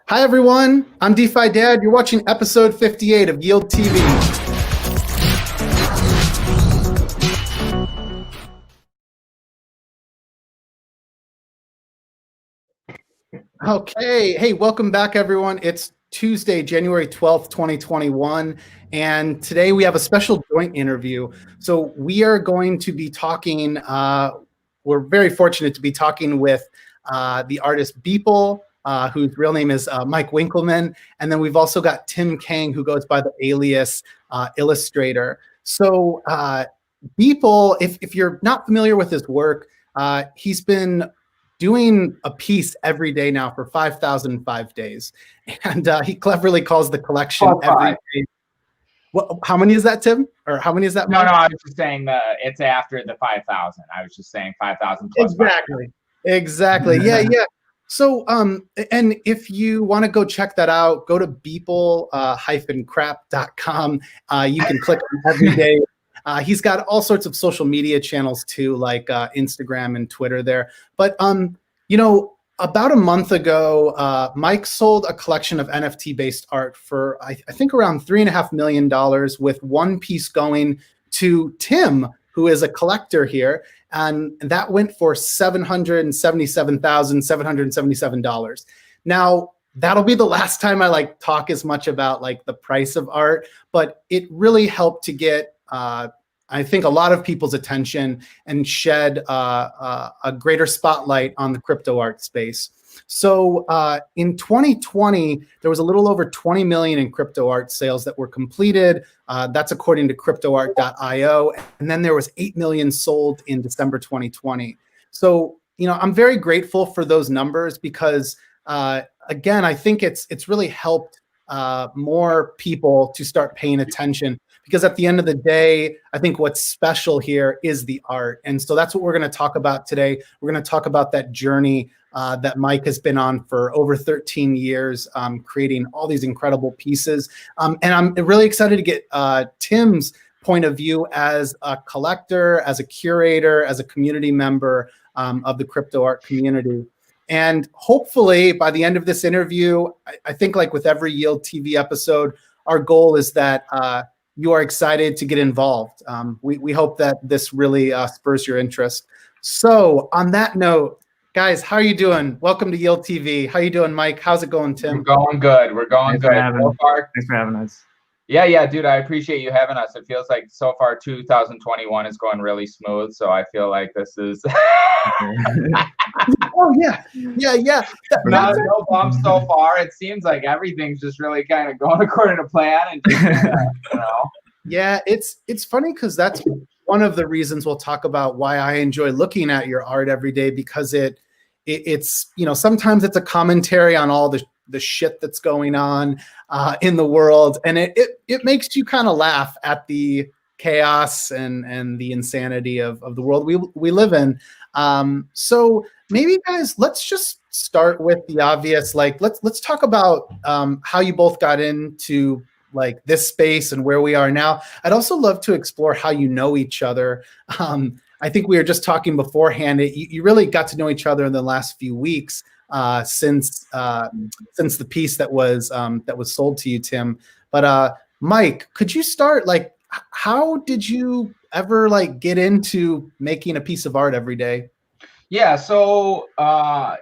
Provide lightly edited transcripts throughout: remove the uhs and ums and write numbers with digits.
Hi everyone, I'm DeFi Dad. You're watching episode 58 of Yield TV. Okay, hey, welcome back everyone. It's Tuesday, January 12th, 2021, and today we have a special joint interview. So we are going to be talking, we're very fortunate to be talking with the artist Beeple, whose real name is Mike Winkleman. And then we've also got Tim Kang, who goes by the alias Illustrator. So Beeple, if you're not familiar with his work, he's been doing a piece every day now for 5,005 days. And he cleverly calls the collection every day. What, how many is that, Tim? Or how many is that, No, Mike? no, I was just saying it's after the 5,000. I was just saying 5,000 plus. Exactly. Exactly. Yeah, yeah. So, and if you want to go check that out, go to beeple-crap.com. You can click on every day. He's got all sorts of social media channels too, like Instagram and Twitter there. But, you know, about a month ago, Mike sold a collection of NFT-based art for, I think, around $3.5 million, with one piece going to Tim, who is a collector here. And that went for $777,777. Now, that'll be the last time I talk as much about the price of art, but it really helped to get I think a lot of people's attention and shed a greater spotlight on the crypto art space. So in 2020, there was a little over 20 million in crypto art sales that were completed. That's according to cryptoart.io. And then there was 8 million sold in December 2020. So, you know, I'm very grateful for those numbers because, again, I think it's really helped more people to start paying attention. Because at the end of the day, I think what's special here is the art. And so that's what we're going to talk about today. We're going to talk about that journey that Mike has been on for over 13 years, creating all these incredible pieces. And I'm really excited to get Tim's point of view as a collector, as a curator, as a community member of the crypto art community. And hopefully by the end of this interview, I think like with every Yield TV episode, our goal is that you are excited to get involved. We hope that this really spurs your interest. So on that note, guys, how are you doing? Welcome to Yield TV. How you doing, Mike? How's it going, Tim? We're going good. We're going good. So far, thanks for having us. Yeah, dude, I appreciate you having us. It feels like so far 2021 is going really smooth. So I feel like this is. Oh yeah. No bumps so far. It seems like everything's just really kind of going according to plan, and just, you know. Yeah, it's funny because that's one of the reasons we'll talk about why I enjoy looking at your art every day, because it's you know, sometimes it's a commentary on all the shit that's going on in the world, and it makes you kind of laugh at the chaos and the insanity of the world we live in. So maybe guys, let's just start with the obvious. Let's talk about how you both got into this space and where we are now. I'd also love to explore how you know each other. I think we were just talking beforehand. You really got to know each other in the last few weeks since the piece that was sold to you, Tim. But Mike, could you start? How did you ever get into making a piece of art every day? Yeah, so I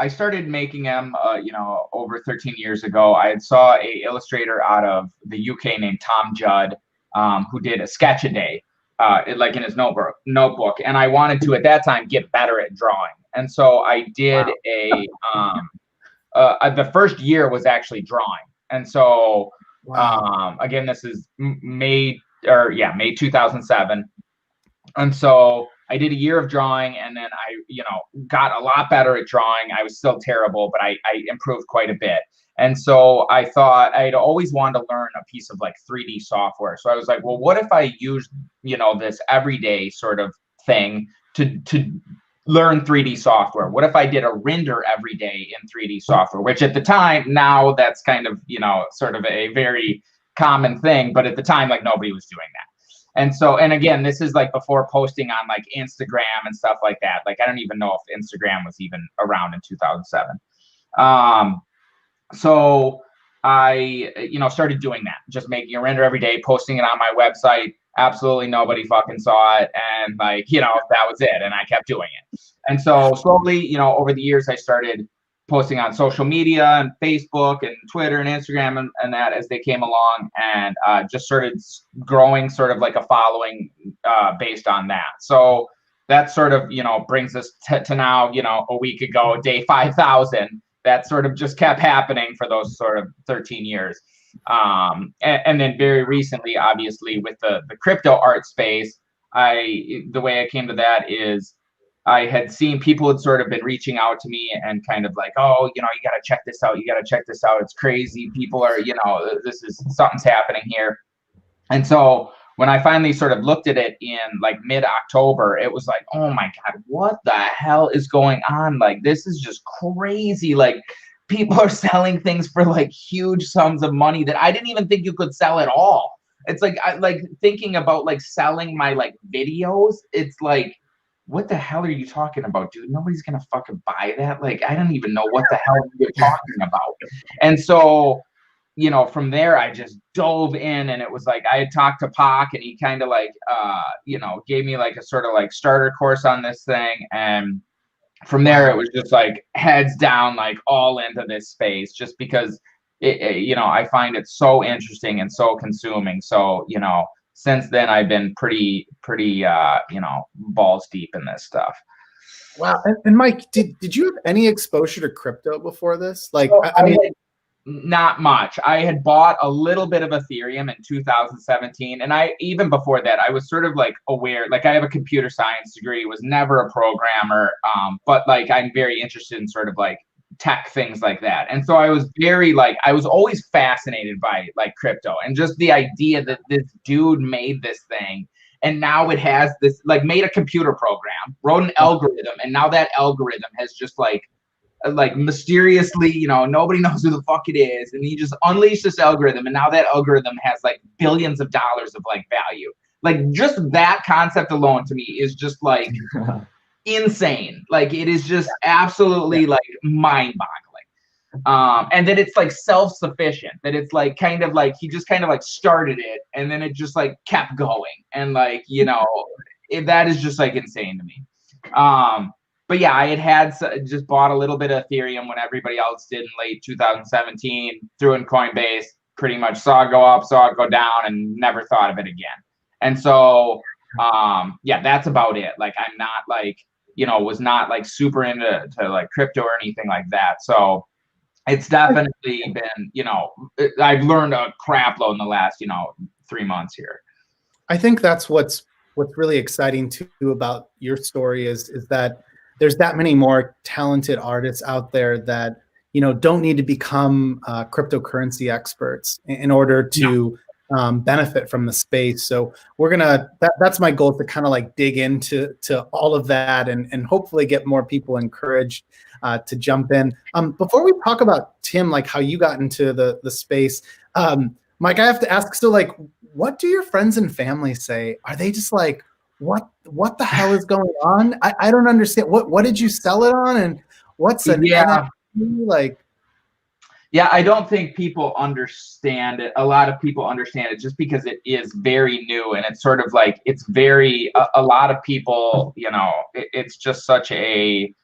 started making them, you know, over 13 years ago. I saw a illustrator out of the UK named Tom Judd, who did a sketch a day, in his notebook. And I wanted to, at that time, get better at drawing. And so I did the first year was actually drawing. And so, again, this is May 2007. And so I did a year of drawing, and then I, you know, got a lot better at drawing. I was still terrible, but I improved quite a bit. And so I thought I'd always wanted to learn a piece of 3D software. So I was like, well, what if I used, you know, this everyday sort of thing to learn 3D software? What if I did a render every day in 3D software, which at the time, now that's kind of, you know, sort of a very common thing. But at the time, nobody was doing that. And so, and again, this is before posting on Instagram and stuff like that. I don't even know if Instagram was even around in 2007. So I, started doing that, just making a render every day, posting it on my website. Absolutely nobody fucking saw it. And like, that was it. And I kept doing it. And so slowly, over the years, I started posting on social media and Facebook and Twitter and Instagram and that as they came along, and just started growing sort of like a following based on that. So that sort of, brings us to now, a week ago, day 5,000. That sort of just kept happening for those sort of 13 years. And then very recently, obviously, with the crypto art space, the way I came to that is I had seen people had sort of been reaching out to me and kind of like, oh, you got to check this out. You got to check this out. It's crazy. People are, this is something's happening here. And so when I finally sort of looked at it in like mid-October, it was like, oh my God, what the hell is going on? Like, this is just crazy. Like, people are selling things for like huge sums of money that I didn't even think you could sell at all. It's like, like thinking about like selling my like videos. It's like, what the hell are you talking about, dude? Nobody's gonna fucking buy that. Like, I don't even know what the hell you're talking about. And so, from there, I just dove in, and it was like I had talked to Pac, and he kind of like, gave me like a sort of like starter course on this thing. And from there, it was just like heads down, like all into this space, just because I find it so interesting and so consuming. So, since then I've been pretty, balls deep in this stuff. Wow. And Mike, did you have any exposure to crypto before this? Like, So I mean, not much. I had bought a little bit of Ethereum in 2017. And even before that, I was sort of like aware, like I have a computer science degree, was never a programmer. But like, I'm very interested in sort of like tech things like that. And so I was I was always fascinated by like crypto and just the idea that this dude made this thing. And now it has this, like, made a computer program, wrote an algorithm, and now that algorithm has just like mysteriously, nobody knows who the fuck it is, and he just unleashed this algorithm, and now that algorithm has like billions of dollars of like value. Like, just that concept alone to me is just like insane. Like, it is just absolutely like mind-boggling. And that it's like self-sufficient, that it's like kind of like he just kind of like started it, and then it just like kept going, and like, that is just like insane to me. But yeah, I had just bought a little bit of Ethereum when everybody else did in late 2017, threw in Coinbase, pretty much saw it go up, saw it go down, and never thought of it again. And so, yeah, that's about it. Like, I'm not like, was not like super into like crypto or anything like that. So it's definitely been, I've learned a crap load in the last, 3 months here. I think that's what's really exciting too about your story is that there's that many more talented artists out there that, don't need to become cryptocurrency experts in order to benefit from the space. So that's my goal, to kind of like dig into all of that and hopefully get more people encouraged to jump in. Before we talk about, Tim, like how you got into the space, Mike, I have to ask, so like, what do your friends and family say? Are they just like, what the hell is going on? I don't understand. What did you sell it on, and what's an NFT? Like? Yeah, I don't think people understand it. A lot of people understand it just because it is very new, and it's sort of like, it's very, a lot of people, it's just such a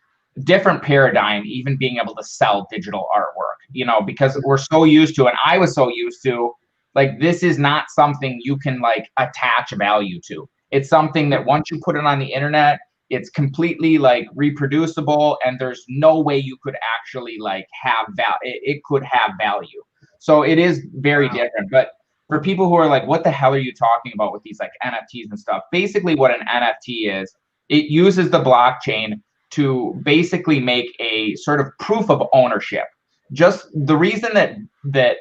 different paradigm, even being able to sell digital artwork, because we're so used to, and I was so used to, like, this is not something you can like attach value to. It's something that once you put it on the internet, it's completely like reproducible, and there's no way you could actually like have it could have value. So it is very different. But for people who are like, what the hell are you talking about with these like NFTs and stuff? Basically what an NFT is, it uses the blockchain to basically make a sort of proof of ownership. Just the reason that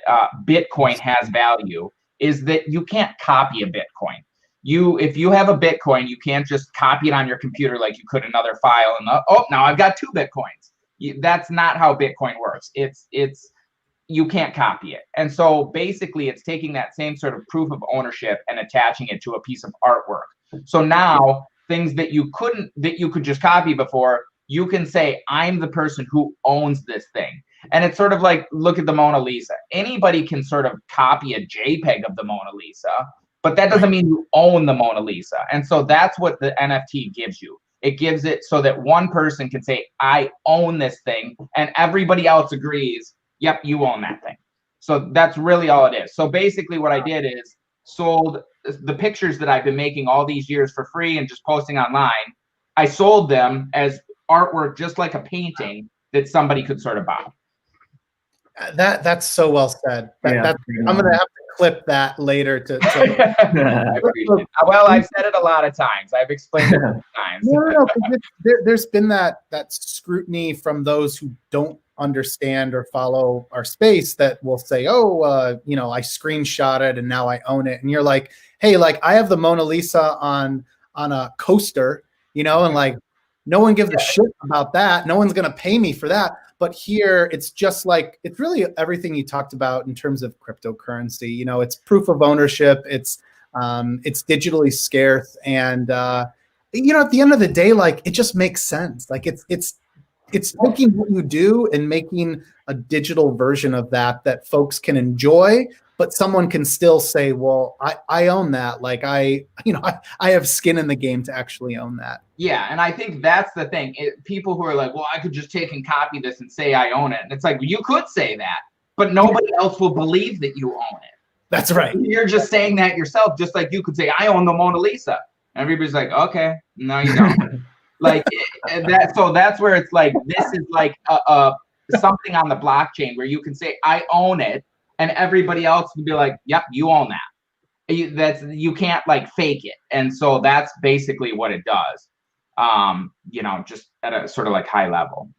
Bitcoin has value is that you can't copy a Bitcoin. If you have a Bitcoin, you can't just copy it on your computer like you could another file and now I've got 2 Bitcoins. That's not how Bitcoin works. It's you can't copy it. And so basically it's taking that same sort of proof of ownership and attaching it to a piece of artwork. So now things that you could just copy before, you can say, I'm the person who owns this thing. And it's sort of like, look at the Mona Lisa. Anybody can sort of copy a JPEG of the Mona Lisa, but that doesn't mean you own the Mona Lisa. And so that's what the NFT gives you. It gives it so that one person can say, I own this thing, and everybody else agrees, yep, you own that thing. So that's really all it is. So basically what I did is sold the pictures that I've been making all these years for free and just posting online. I sold them as artwork, just like a painting that somebody could sort of buy. That's so well said. I'm gonna have to clip that later to I appreciate it. Well, I've said it a lot of times. I've explained it many times. No, there's been that scrutiny from those who don't understand or follow our space that will say, oh, you know, I screenshot it and now I own it. And you're like, hey, like I have the Mona Lisa on a coaster, you know, and like no one gives a shit about that. No one's gonna pay me for that. But here, it's just like, it's really everything you talked about in terms of cryptocurrency. You know, it's proof of ownership. It's digitally scarce, and you know, at the end of the day, like it just makes sense. Like it's taking what you do and making a digital version of that folks can enjoy, but someone can still say, well, I own that. Like I have skin in the game to actually own that. Yeah, and I think that's the thing. People who are like, well, I could just take and copy this and say I own it. And it's like, you could say that, but nobody else will believe that you own it. That's right. You're just saying that yourself, just like you could say, I own the Mona Lisa. And everybody's like, okay, no, you don't. Like that. So that's where it's like, this is like something on the blockchain where you can say, I own it. And everybody else can be like, yep, you own that. You can't like fake it. And so that's basically what it does. You know, just at a sort of like high level.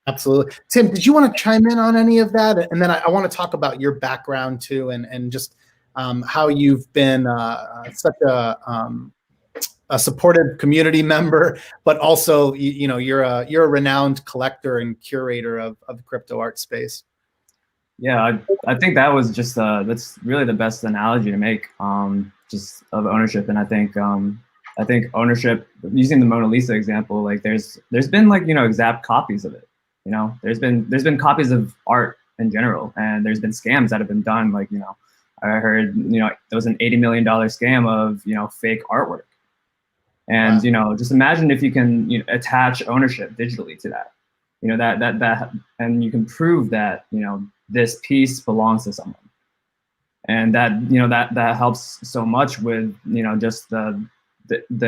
Absolutely. Tim, did you want to chime in on any of that? And then I want to talk about your background too, and just how you've been such a supportive community member, but also you know, you're a renowned collector and curator of the crypto art space. Yeah, I think that was just that's really the best analogy to make, just of ownership. And I think ownership, using the Mona Lisa example, like there's been like, you know, exact copies of it. You know, there's been copies of art in general, and there's been scams that have been done. Like, you know, I heard, you know, there was an $80 million scam of, you know, fake artwork. And, you know, just imagine if you can, you know, attach ownership digitally to that, you know, that, and you can prove that, you know, this piece belongs to someone. And that, you know, that helps so much with, you know, just the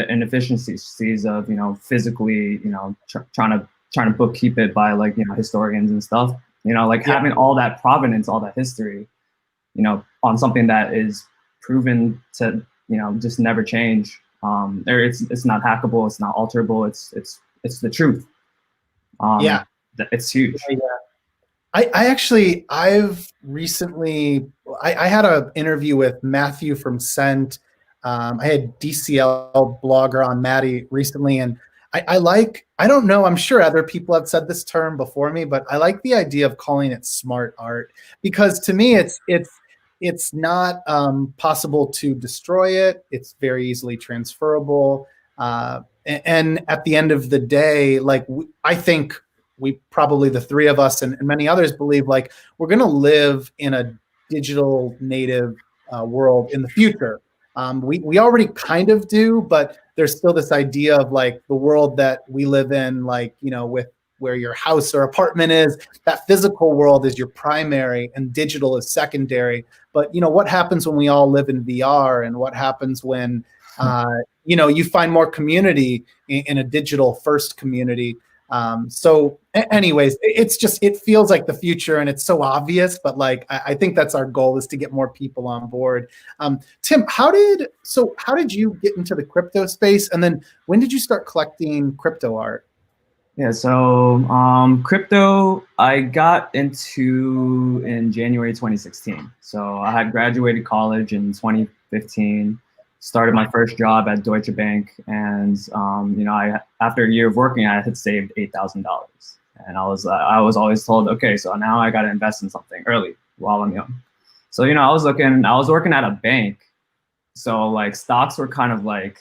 inefficiencies of, you know, physically, you know, trying to bookkeep it by, like, you know, historians and stuff, you know, like having all that provenance, all that history, you know, on something that is proven to, you know, just never change. Or it's not hackable, it's not alterable, it's the truth. It's huge. Yeah. I've recently, I had an interview with Matthew from Cent. I had DCL blogger on Maddie recently, and I don't know, I'm sure other people have said this term before me, but I like the idea of calling it smart art, because to me it's not possible to destroy it. It's very easily transferable. And at the end of the day, like I think we probably, the three of us and many others, believe like we're going to live in a digital native world in the future. We already kind of do, but there's still this idea of like the world that we live in, like, you know, with where your house or apartment is, that physical world is your primary and digital is secondary. But, you know, what happens when we all live in VR, and what happens when, you know, you find more community in a digital first community? So anyways, it feels like the future, and it's so obvious, but like, I think that's our goal, is to get more people on board. Tim, how did you get into the crypto space? And then when did you start collecting crypto art? Yeah, so crypto, I got into in January 2016. So I had graduated college in 2015, started my first job at Deutsche Bank, and you know, after a year of working, I had saved $8,000, and I was always told, okay, so now I got to invest in something early while I'm young. So, you know, I was working at a bank, so like stocks were kind of like,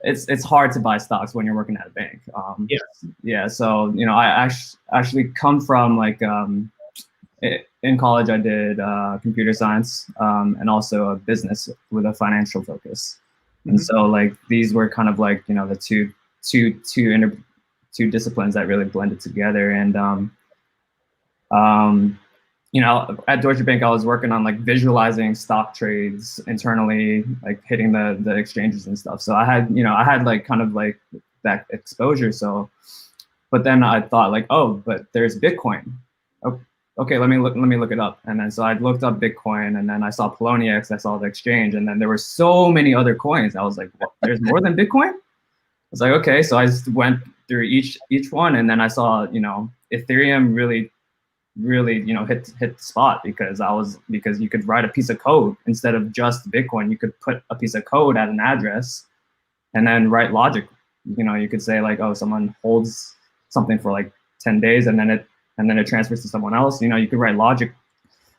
it's hard to buy stocks when you're working at a bank. Yes. Yeah. So, you know, I actually come from like, in college, I did computer science and also a business with a financial focus. And so like these were kind of like, you know, the two disciplines that really blended together. And you know, at Deutsche Bank, I was working on like visualizing stock trades internally, like hitting the exchanges and stuff. So I had like kind of like that exposure. So, but then I thought like, oh, but there's Bitcoin. Okay, let me look it up. And then so I looked up Bitcoin, and then I saw Poloniex, I saw the exchange, and then there were so many other coins. I was like, what? There's more than Bitcoin? I was like, okay. So I just went through each one, and then I saw, you know, Ethereum really, you know, hit the spot because you could write a piece of code instead of just Bitcoin. You could put a piece of code at an address and then write logic. You know, you could say like, oh, someone holds something for like 10 days and then it transfers to someone else. You know, you could write logic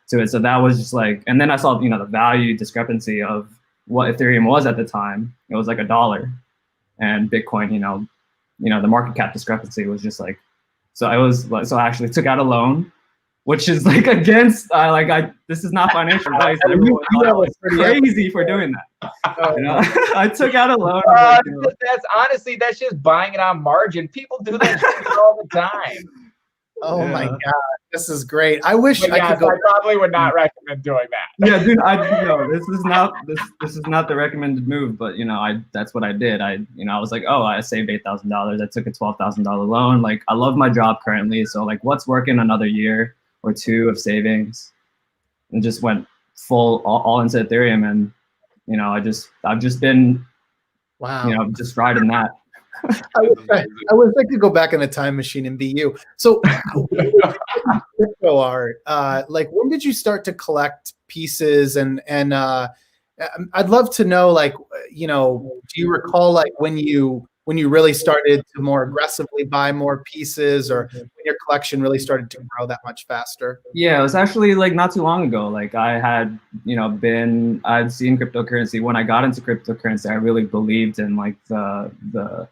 to it. So that was just like, and then I saw, you know, the value discrepancy of what Ethereum was at the time. It was like $1, and Bitcoin, you know, the market cap discrepancy was just like, so I actually took out a loan, which is like against, this is not financial advice. Everyone thought I was crazy for doing that. You know? I took out a loan. That's honestly, that's just buying it on margin. People do that shit all the time. Oh my God, this is great. I wish I could go. I probably would not recommend doing that. Yeah, dude, this is not the recommended move, but you know, that's what I did. I was like, oh, I saved $8,000. I took a $12,000 loan. Like, I love my job currently, so like, what's working another year or two of savings, and just went all into Ethereum, and you know, I've just been, wow, you know, just riding that. I wish I could go back in a time machine and be you. So, crypto art, like, when did you start to collect pieces? And I'd love to know, like, you know, do you recall like when you really started to more aggressively buy more pieces, or when your collection really started to grow that much faster? Yeah, it was actually like not too long ago. Like I had, you know, I'd seen cryptocurrency. When I got into cryptocurrency, I really believed in like the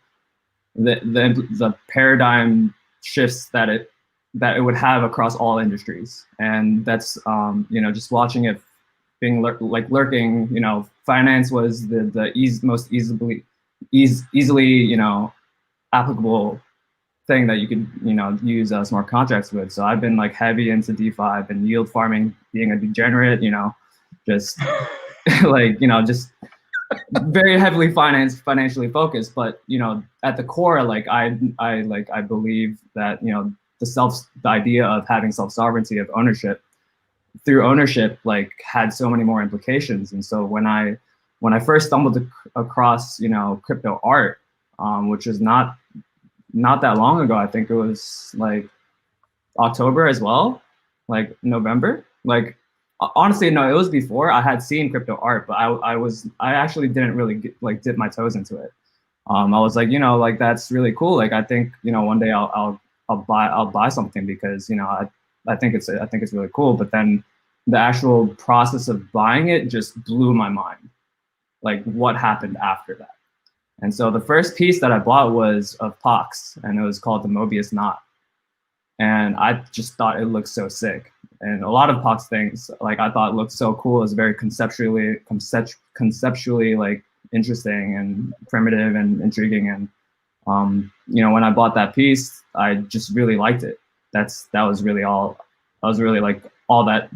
paradigm shifts that it would have across all industries. And that's, you know, just watching it being lurking, you know, finance was the most easily, you know, applicable thing that you could, you know, use smart contracts with. So I've been like heavy into DeFi. I've been yield farming, being a degenerate, you know, just like, you know, just very heavily financially focused. But, you know, at the core, like I believe that, you know, the idea of having self-sovereignty of ownership through ownership, like, had so many more implications. And so when I first stumbled across, you know, crypto art, which is not that long ago, I think it was like October as well, like November, like, honestly, no, it was before. I had seen crypto art, but I actually didn't really dip my toes into it. I was like, you know, like, that's really cool. Like, I think, you know, one day I'll buy something, because, you know, I think it's really cool. But then the actual process of buying it just blew my mind. Like, what happened after that? And so the first piece that I bought was of Pox, and it was called the Mobius Knot. And I just thought it looked so sick. And a lot of Pox things, like, I thought looked so cool. It was very conceptually like interesting and primitive and intriguing. And you know, when I bought that piece, I just really liked it. That was really all. I was really like all that,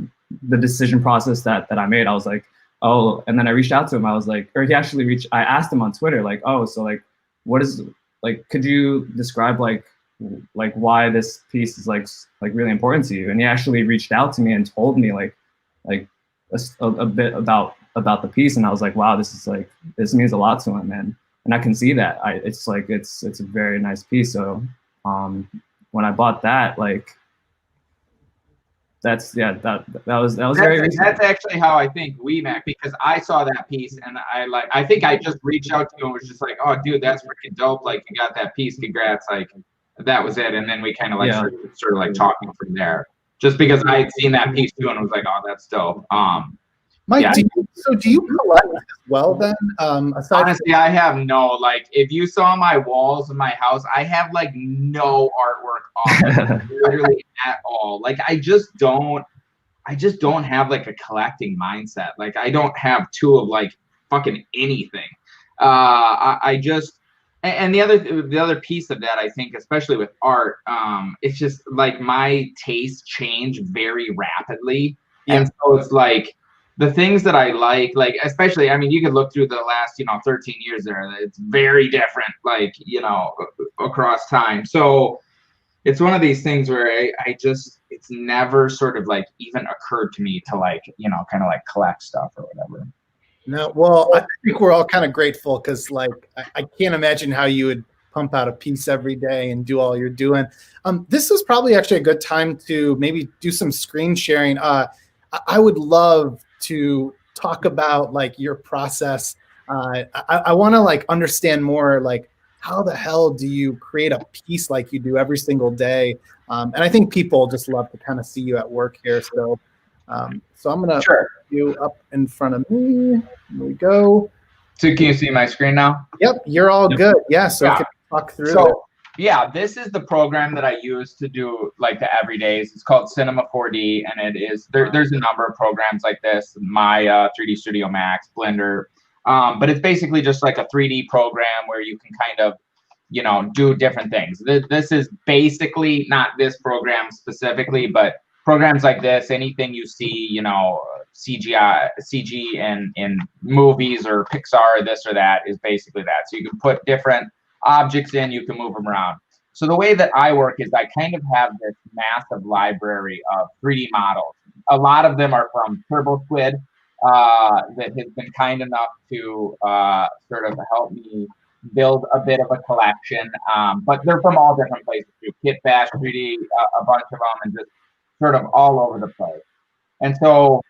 the decision process that I made. I was like, oh, and then I reached out to him. I was like, or he actually I asked him on Twitter, like, oh, so like, what is, like, could you describe like why this piece is like really important to you? And he actually reached out to me and told me like a bit about the piece. And I was like, wow, this means a lot to him, man. And I can see that. It's a very nice piece. So when I bought that, like, that was very recent. That's actually how I think we met, because I saw that piece and I think I just reached out to you and was just like, oh, dude, that's freaking dope. Like, you got that piece, congrats. Like, that was it. And then we kind of like started like talking from there, just because I had seen that piece too and was like, oh, that's dope. Mike, Yeah. do you collect as well then? Honestly, I have no, like, if you saw my walls in my house, I have like no artwork on literally at all. Like, I just don't have like a collecting mindset. Like, I don't have two of like fucking anything. I just, and the other piece of that, I think, especially with art, it's just like my tastes change very rapidly. Yeah. And so it's like the things that I like, especially, I mean, you could look through the last, 13 years there, it's very different, like, across time. So it's one of these things where I just, it's never sort of like even occurred to me to like, kind of like collect stuff or whatever. No, well, I think we're all kind of grateful because, like, I can't imagine how you would pump out a piece every day and do all you're doing. This is probably actually a good time to maybe do some screen sharing. I would love to talk about like your process. I want to like understand more, like, how the hell do you create a piece like you do every single day? And I think people just love to kind of see you at work here. So I'm gonna Sure. put you up in front of me. Here we go. So can you see my screen now? Yep, you're all good. Yeah, so we can talk through it. So yeah, this is the program that I use to do like the everydays. It's called Cinema 4D, and it is there's a number of programs like this, Maya, 3D Studio Max, Blender. But it's basically just like a 3D program where you can kind of, do different things. This is basically not this program specifically, but programs like this, anything you see, CG in movies or Pixar, this or that, is basically that. So you can put different objects in, you can move them around. So the way that I work is I kind of have this massive library of 3D models. A lot of them are from Turbo Squid, that has been kind enough to sort of help me build a bit of a collection. But they're from all different places too. Kit Bash 3D, a bunch of them, and just sort of all over the place. And so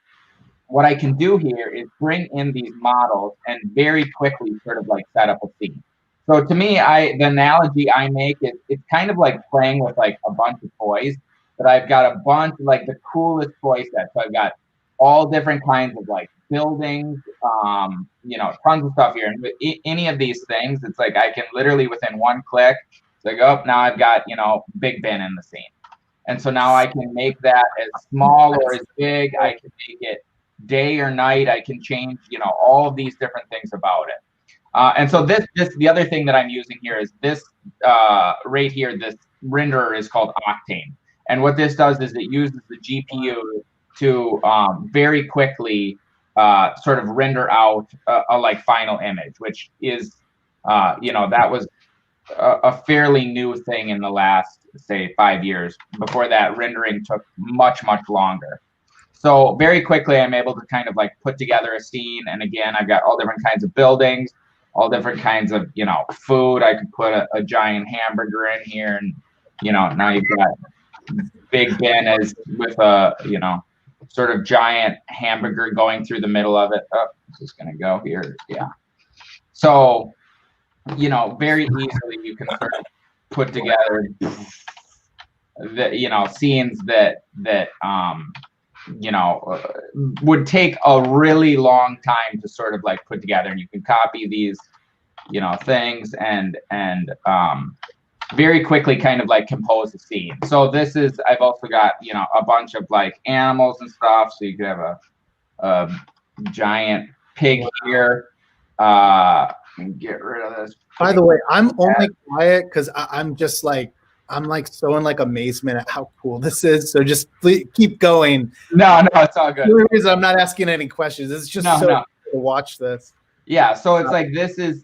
what I can do here is bring in these models and very quickly sort of like set up a scene. So to me, the analogy I make is it's kind of like playing with like a bunch of toys, but I've got a bunch of like the coolest toy sets. So I've got all different kinds of like buildings, tons of stuff here. And with any of these things, it's like I can literally within one click, it's like, oh, now I've got, Big Ben in the scene. And so now I can make that as small or as big. I can make it day or night. I can change, all of these different things about it. And so the other thing that I'm using here is this right here. This renderer is called Octane. And what this does is it uses the GPU to very quickly sort of render out a like final image, which is, that was a fairly new thing in the last, say, 5 years. Before that, rendering took much, much longer. So very quickly, I'm able to kind of like put together a scene. And again, I've got all different kinds of buildings, all different kinds of, food. I could put a giant hamburger in here, and, now you've got Big Ben as with a, sort of giant hamburger going through the middle of it. Oh, this is going to go here. Yeah. So, very easily you can sort of put together the, scenes that would take a really long time to sort of like put together, and you can copy these, things and very quickly kind of like compose a scene. So this is, I've also got, a bunch of like animals and stuff. So you could have a giant pig here. Get rid of this. By the way, I'm only quiet because I'm just like, I'm like so in like amazement at how cool this is. So just please keep going. No, it's all good. The reason I'm not asking any questions. It's just cool to watch this. Yeah, so it's like this is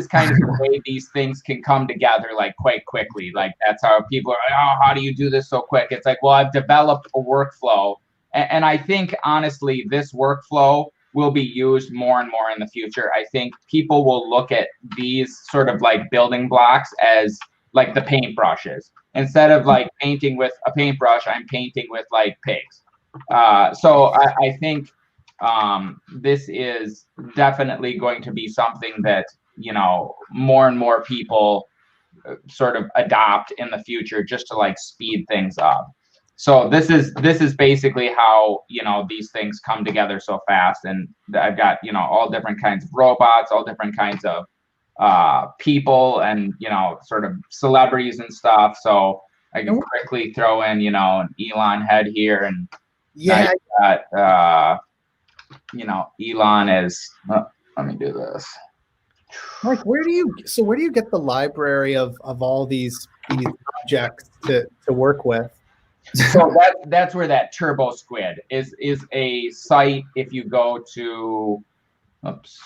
kind of the way these things can come together like quite quickly. Like that's how people are, oh, how do you do this so quick? It's like, well, I've developed a workflow. And I think honestly, this workflow will be used more and more in the future. I think people will look at these sort of like building blocks as like the paintbrushes. Instead of like painting with a paintbrush, I'm painting with like pigs. So I think this is definitely going to be something that, more and more people sort of adopt in the future just to like speed things up. So this is basically how, you know, these things come together so fast. And I've got, you know, all different kinds of robots, all different kinds of people, and, you know, sort of celebrities and stuff. So I can quickly throw in, you know, an Elon head here, and Yeah. got, you know, Elon is. Let me do this. Mike, where do you get the library of all these objects to work with? So that's where that Turbo Squid is a site. If you go to, oops,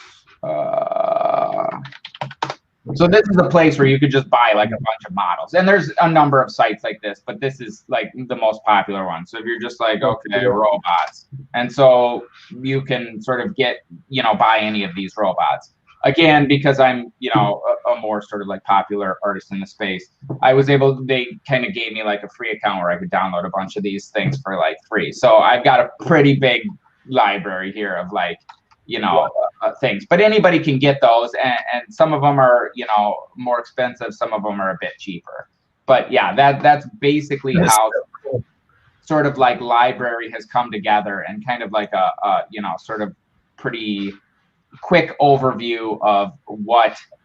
so this is a place where you could just buy like a bunch of models, and there's a number of sites like this, but this is like the most popular one. So if you're just like, okay, robots, and so you can sort of get, you know, buy any of these robots. Again, because I'm, you know, a more sort of like popular artist in the space, I was able, they kind of gave me like a free account where I could download a bunch of these things for like free. So I've got a pretty big library here of like, you know, things, but anybody can get those, and some of them are, you know, more expensive, some of them are a bit cheaper. But yeah, that's basically how sort of like library has come together, and kind of like a you know, sort of pretty quick overview of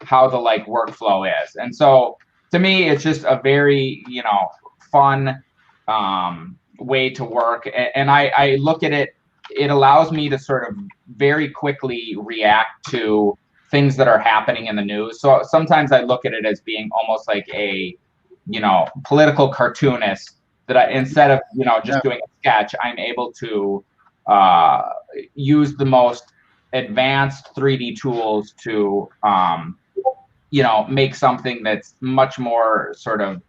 how the like workflow is. And so to me, it's just a very, you know, fun way to work. And I look at it, it allows me to sort of very quickly react to things that are happening in the news. So sometimes I look at it as being almost like a, you know, political cartoonist, that instead of, you know, just doing a sketch, I'm able to use the most advanced 3D tools to, you know, make something that's much more sort of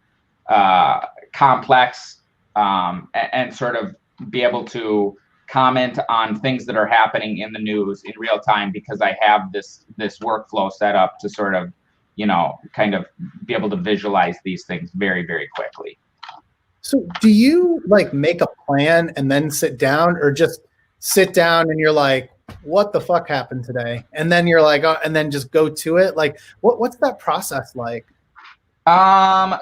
complex, and sort of be able to comment on things that are happening in the news in real time, because I have this workflow set up to sort of, you know, kind of be able to visualize these things very, very quickly. So do you like make a plan and then sit down, or just sit down and you're like, what the fuck happened today? And then you're like, oh, and then just go to it? Like, what's that process like?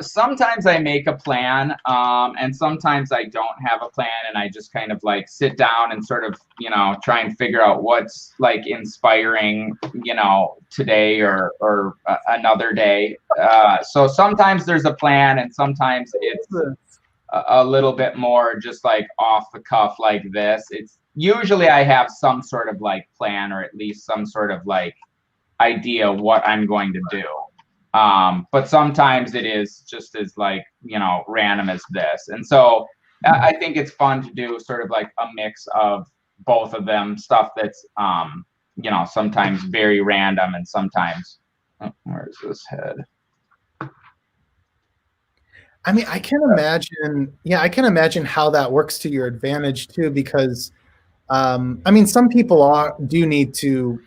Sometimes I make a plan, and sometimes I don't have a plan, and I just kind of like sit down and sort of, you know, try and figure out what's like inspiring, you know, today or another day. So sometimes there's a plan, and sometimes it's a little bit more just like off the cuff like this. It's usually I have some sort of like plan, or at least some sort of like idea what I'm going to do. But sometimes it is just as like, you know, random as this. And so I think it's fun to do sort of like a mix of both of them, stuff that's, you know, sometimes very random, and sometimes, where's this head? I mean, I can imagine, I can imagine how that works to your advantage too, because I mean, some people do need to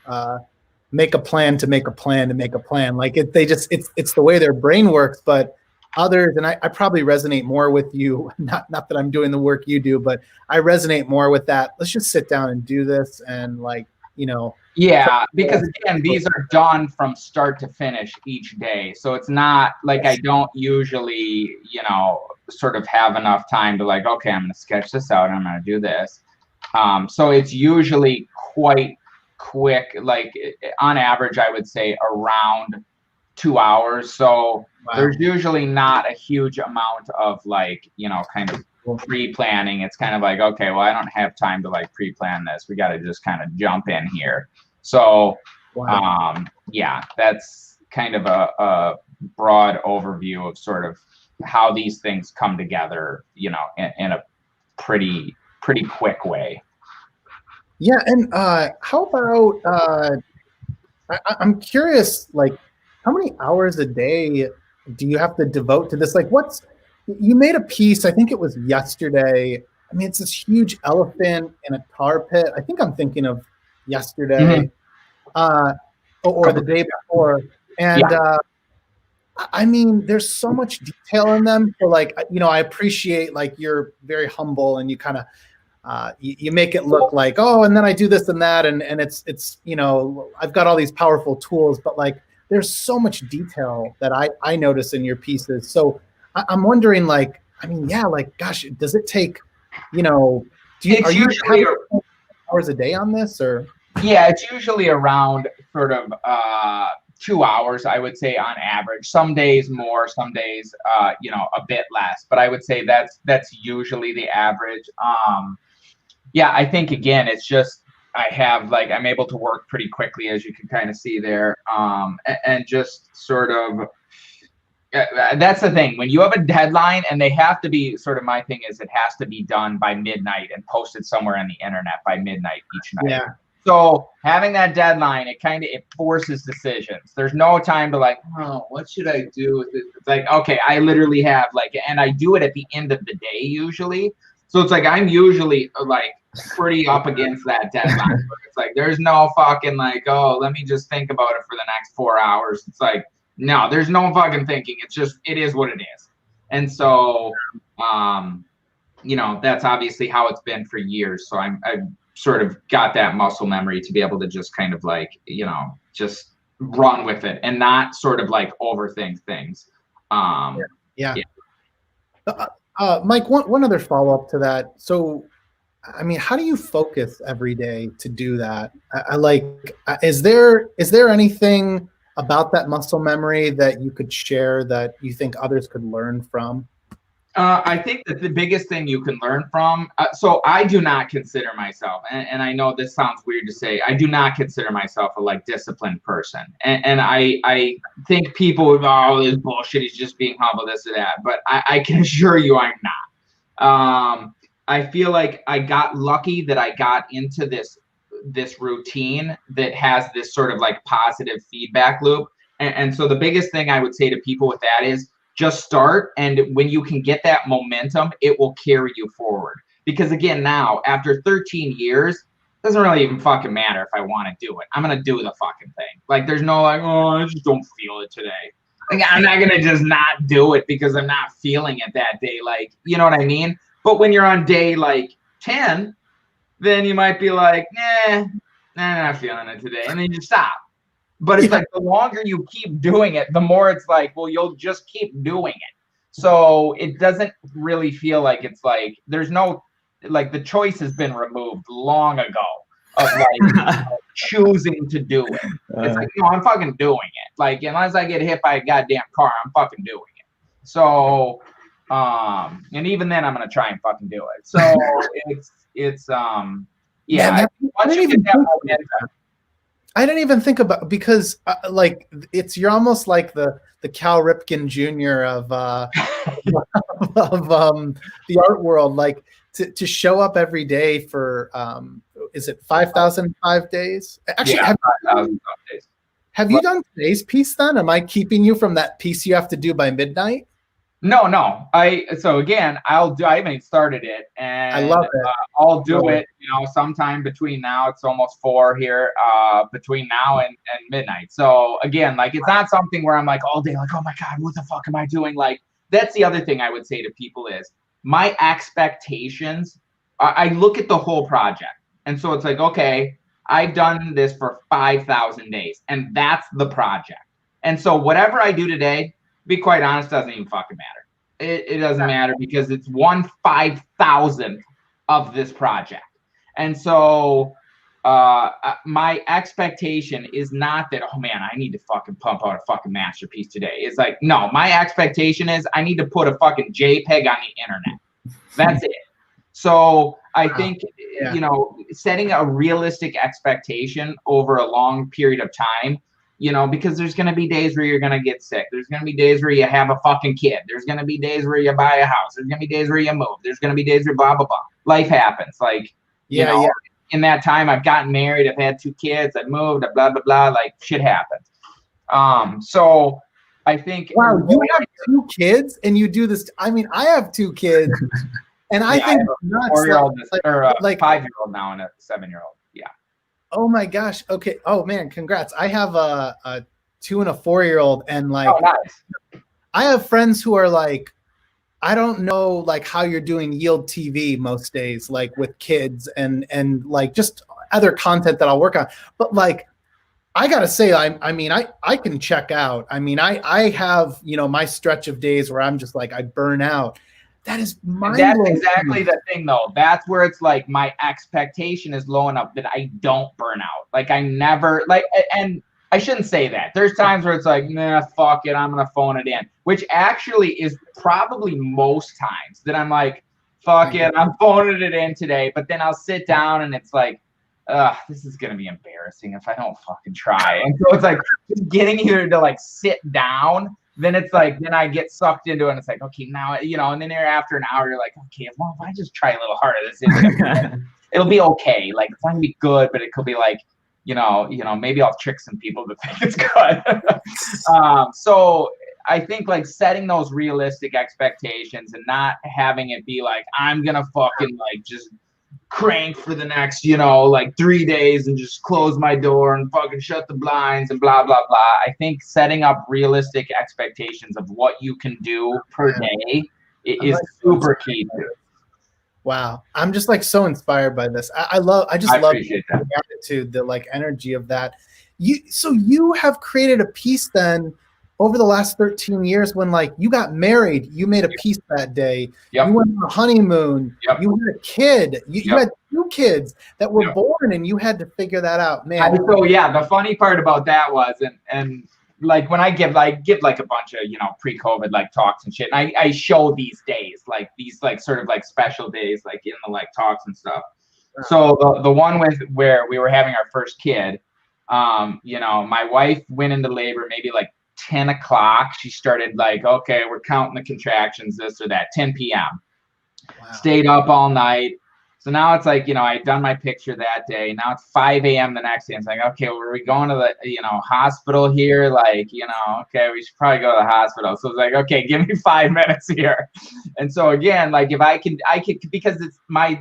make a plan to make a plan to make a plan. Like it's the way their brain works. But others, and I probably resonate more with you. Not that I'm doing the work you do, but I resonate more with that. Let's just sit down and do this, and like, you know. Yeah, because again, these are done from start to finish each day. So it's not like I don't usually, you know, sort of have enough time to like, okay, I'm going to sketch this out and I'm going to do this. So it's usually quite quick, like on average, I would say around 2 hours. So there's usually not a huge amount of like, you know, kind of pre-planning. It's kind of like, okay, well, I don't have time to like pre-plan this. We got to just kind of jump in here. So, yeah, that's kind of a broad overview of sort of how these things come together, you know, in a pretty quick way. Yeah, and how about I'm curious, like, how many hours a day do you have to devote to this? Like, you made a piece, I think it was yesterday. I mean, it's this huge elephant in a tar pit. I think I'm thinking of yesterday, or the day before. And I mean, there's so much detail in them. So like, you know, I appreciate like you're very humble, and you kind of you make it look like, oh, and then I do this and that, and it's you know, I've got all these powerful tools, but like there's so much detail that I notice in your pieces. So I'm wondering, like, I mean, yeah, like, gosh, does it take, you know, are you usually having hours a day on this, or? Yeah, it's usually around sort of 2 hours, I would say, on average. Some days more, some days a bit less. But I would say that's usually the average. Yeah, I think again, it's just I'm able to work pretty quickly, as you can kind of see there, and just sort of. That's the thing. When you have a deadline, and they have to be sort of, my thing is it has to be done by midnight and posted somewhere on the internet by midnight each night. Yeah. So having that deadline, it forces decisions. There's no time to like, oh, what should I do with this? It's like, okay, I literally have and I do it at the end of the day usually. So it's like I'm usually like pretty up against that deadline. It's like there's no fucking like, oh, let me just think about it for the next 4 hours. It's like, no, there's no fucking thinking. It's just, it is what it is. And so, that's obviously how it's been for years. So I've sort of got that muscle memory to be able to just kind of like, just run with it and not sort of like overthink things. Yeah. Mike, one other follow-up to that. So, I mean, how do you focus every day to do that? Is there anything about that muscle memory that you could share that you think others could learn from? I think that the biggest thing you can learn from, so I do not consider myself, and I know this sounds weird to say, I do not consider myself a disciplined person. And I think people would go, oh, this bullshit, he's just being humble, this or that. But I can assure you I'm not. I feel like I got lucky that I got into this routine that has this sort of like positive feedback loop. And so the biggest thing I would say to people with that is just start. And when you can get that momentum, it will carry you forward. Because again, now after 13 years, it doesn't really even fucking matter if I want to do it. I'm going to do the fucking thing. Like there's no like, oh, I just don't feel it today. Like I'm not going to just not do it because I'm not feeling it that day. Like, you know what I mean? But when you're on day like 10, then you might be like, I'm not feeling it today. And then you stop. But it's like the longer you keep doing it, the more it's like, well, you'll just keep doing it. So it doesn't really feel like it's like there's no like the choice has been removed long ago of like choosing to do it. It's like, no, I'm fucking doing it. Like unless I get hit by a goddamn car, I'm fucking doing it. So and even then I'm gonna try and fucking do it. So it's yeah. Once you get that momentum, I didn't even think about, because you're almost like the Cal Ripken Jr. of the art world, like to show up every day for is it 5,005 days? Actually, yeah, 5,005 days. Have you done today's piece then? Am I keeping you from that piece you have to do by midnight? No. So again, I haven't started it, and I love it. I'll do it, sometime between now. It's almost 4 here, between now and midnight. So again, like it's not something where I'm like all day, like, oh my God, what the fuck am I doing? Like that's the other thing I would say to people is my expectations. I look at the whole project, and so it's like, okay, I've done this for 5,000 days, and that's the project. And so whatever I do today, be quite honest, doesn't even fucking matter. It doesn't matter because it's 1/5,000th of this project. And so my expectation is not that, oh man, I need to fucking pump out a fucking masterpiece today. It's like, no, my expectation is I need to put a fucking JPEG on the internet. That's it. So I think, setting a realistic expectation over a long period of time, because there's going to be days where you're going to get sick. There's going to be days where you have a fucking kid. There's going to be days where you buy a house. There's going to be days where you move. There's going to be days where blah, blah, blah. Life happens. Like, in that time, I've gotten married. I've had 2 kids. I've moved. Blah, blah, blah. Like, shit happens. So I think. Wow, you have 2 kids and you do this. I mean, I have 2 kids. And I think a 4-year-old or a 5-year-old now and a 7-year-old. Yeah. Oh my gosh. Okay. Oh man, congrats. I have a 2 and a 4-year-old, and like, oh, nice. I have friends who are like, I don't know, like how you're doing Yield TV most days, like with kids and like just other content that I'll work on. But like, I gotta say, I can check out. I mean, I have, my stretch of days where I'm just like, I burn out. That is That's mind-blowing. exactly the thing, though. That's where it's like my expectation is low enough that I don't burn out. Like I never like, and I shouldn't say that. There's times where it's like, nah, fuck it, I'm gonna phone it in. Which actually is probably most times that I'm like, fuck it, I'm phoning it in today. But then I'll sit down and it's like, this is gonna be embarrassing if I don't fucking try. And so it's like just getting you to like sit down. Then it's like, then I get sucked into it and it's like, okay, now, you know, and then after an hour, you're like, okay, well, if I just try a little harder, it'll be okay. Like, it's not gonna be good, but it could be like, you know, maybe I'll trick some people to think it's good. So I think like setting those realistic expectations and not having it be like, I'm gonna fucking like just crank for the next, you know, like 3 days and just close my door and fucking shut the blinds and blah, blah, blah. I think setting up realistic expectations of what you can do per day is super key too. Wow. I'm just like so inspired by this. I love the attitude, the like energy of that. So you have created a piece then over the last 13 years when like you got married, you made a piece that day. You went on a honeymoon. You had a kid. You had 2 kids that were born and you had to figure that out, man. So yeah, the funny part about that was, and like when I give like a bunch of, you know, pre-COVID like talks and shit, and I show these days, like these like sort of like special days, like in the like talks and stuff. So the one where we were having our first kid, you know, my wife went into labor maybe like 10 o'clock. She started like, okay, we're counting the contractions, this or that, 10 p.m. Wow. Stayed up all night. So now it's like, you know, I'd done my picture that day. Now it's 5 a.m. the next day. It's like, okay, well, are we going to the, you know, hospital here? Like, you know, okay, we should probably go to the hospital. So it's like, okay, give me 5 minutes here. And so again, like if I could, because it's my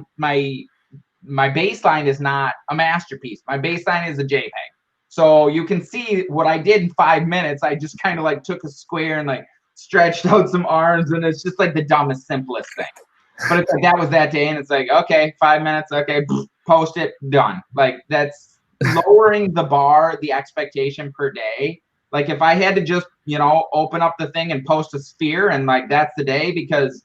baseline is not a masterpiece. My baseline is a JPEG. So you can see what I did in 5 minutes. I just kind of like took a square and like stretched out some arms, and it's just like the dumbest, simplest thing. But it's like that was that day, and it's like, okay, 5 minutes, okay, post it, done. Like that's lowering the bar, the expectation per day. Like if I had to just, you know, open up the thing and post a sphere and like that's the day because,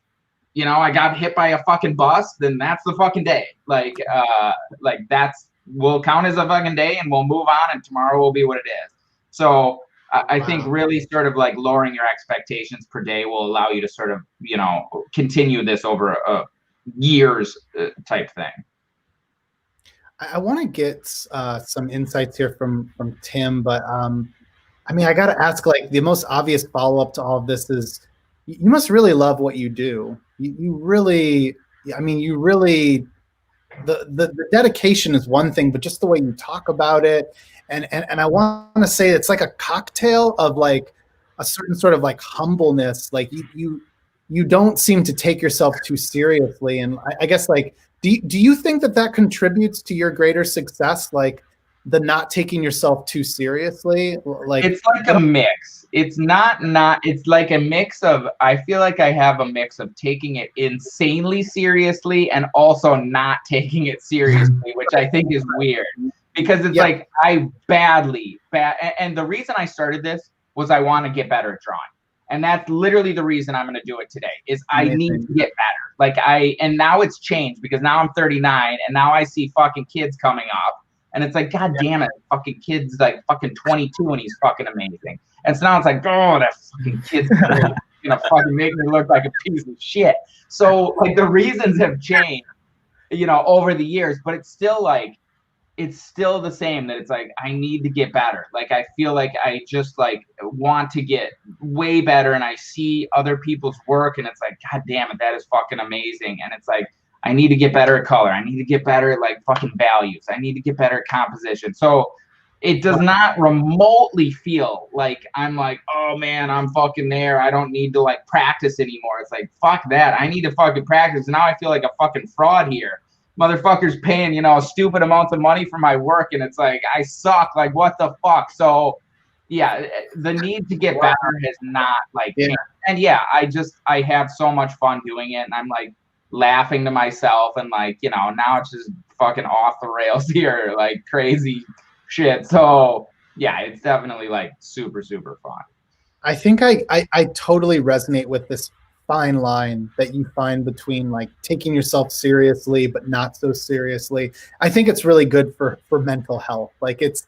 you know, I got hit by a fucking bus, then that's the fucking day. Like that's will count as a fucking day and we'll move on and tomorrow will be what it is. So I think really sort of like lowering your expectations per day will allow you to sort of, you know, continue this over a years type thing. I want to get some insights here from Tim, but I mean, I got to ask, like the most obvious follow-up to all of this is you must really love what you do. You really, I mean, you really, the dedication is one thing, but just the way you talk about it. And I want to say it's like a cocktail of like a certain sort of like humbleness. Like you don't seem to take yourself too seriously. And I guess like, do you think that contributes to your greater success? Like the not taking yourself too seriously? Like it's like a mix. It's it's like a mix of, I feel like I have a mix of taking it insanely seriously and also not taking it seriously, which I think is weird. Because it's like and the reason I started this was I want to get better at drawing. And that's literally the reason I'm going to do it today is I need to get better. Like and now it's changed because now I'm 39 and now I see fucking kids coming up and it's like, God damn it, fucking kid's like fucking 22 and he's fucking amazing. And so now it's like, oh, that fucking kid's you know, fucking make me look like a piece of shit. So like the reasons have changed, you know, over the years, but it's still like, it's still the same that it's like, I need to get better. Like, I feel like I just like want to get way better and I see other people's work and it's like, God damn it, that is fucking amazing. And it's like, I need to get better at color. I need to get better at like fucking values. I need to get better at composition. So it does not remotely feel like I'm like, oh man, I'm fucking there. I don't need to like practice anymore. It's like, fuck that. I need to fucking practice. Now I feel like a fucking fraud here. Motherfuckers paying, you know, stupid amounts of money for my work. And it's like, I suck. Like, what the fuck? So yeah, the need to get better has not like changed. And yeah, I have so much fun doing it. And I'm like laughing to myself and like, you know, now it's just fucking off the rails here, like crazy shit. So yeah, it's definitely like super, super fun. I think I totally resonate with this fine line that you find between like taking yourself seriously but not so seriously. I think it's really good for mental health. Like it's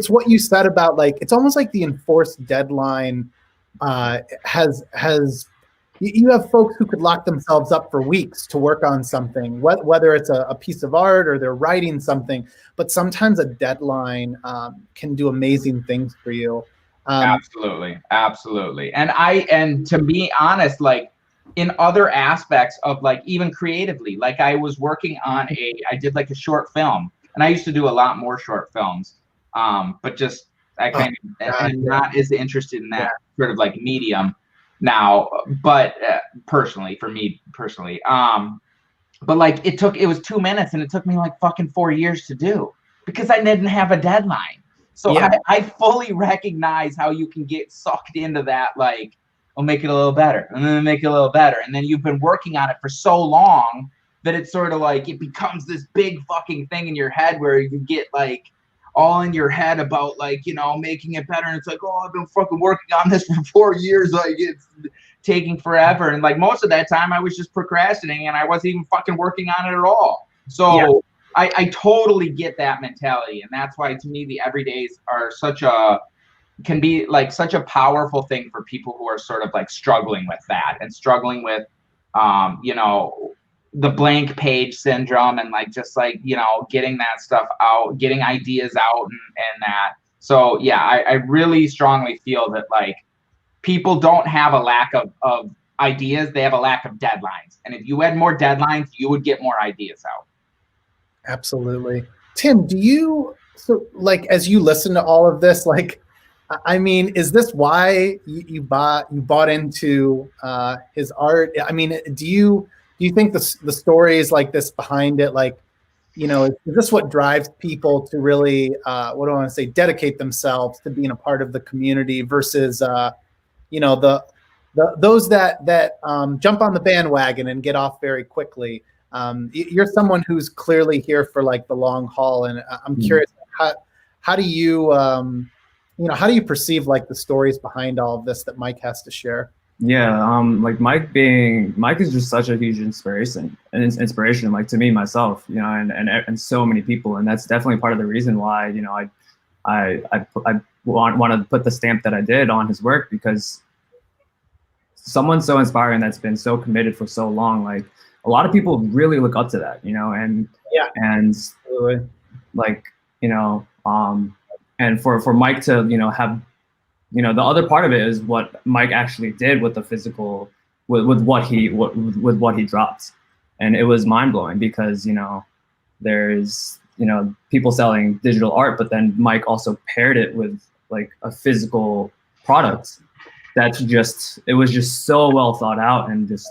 what you said about like it's almost like the enforced deadline has you have folks who could lock themselves up for weeks to work on something, whether it's a piece of art or they're writing something, but sometimes a deadline can do amazing things for you. Absolutely. And to be honest, like in other aspects of like even creatively, like I was working on I did like a short film, and I used to do a lot more short films. But just I kind of am not as interested in that sort of like medium now, but personally, for me personally, but like it was 2 minutes and it took me like fucking 4 years to do because I didn't have a deadline. So I fully recognize how you can get sucked into that, like, I'll make it a little better and then make it a little better. And then you've been working on it for so long that it's sort of like it becomes this big fucking thing in your head where you get like all in your head about like, you know, making it better. And it's like, oh, I've been fucking working on this for 4 years. Like it's taking forever. And like most of that time I was just procrastinating and I wasn't even fucking working on it at all. So I totally get that mentality. And that's why to me, the everydays are can be like such a powerful thing for people who are sort of like struggling with that and struggling with, you know, the blank page syndrome and like, just like, you know, getting that stuff out, getting ideas out and that. So yeah, I really strongly feel that like people don't have a lack of ideas. They have a lack of deadlines. And if you had more deadlines, you would get more ideas out. Absolutely. Tim, so like, as you listen to all of this, like, I mean, is this why you bought into his art? I mean, do you think the stories like this behind it, like, you know, is this what drives people to really, what do I want to say, dedicate themselves to being a part of the community versus, you know, those that jump on the bandwagon and get off very quickly? You're someone who's clearly here for like the long haul, and I'm curious, how do you, you know, how do you perceive like the stories behind all of this that Mike has to share? Yeah, like Mike is just such a huge inspiration like to me myself, you know, and so many people, and that's definitely part of the reason why, you know, I want to put the stamp that I did on his work, because someone so inspiring that's been so committed for so long, like a lot of people really look up to that, you know, and like, you know, and for Mike to, you know, have, you know, the other part of it is what Mike actually did with the physical, with what he dropped, and it was mind blowing because, you know, there's, you know, people selling digital art, but then Mike also paired it with like a physical product that's just, it was just so well thought out, and just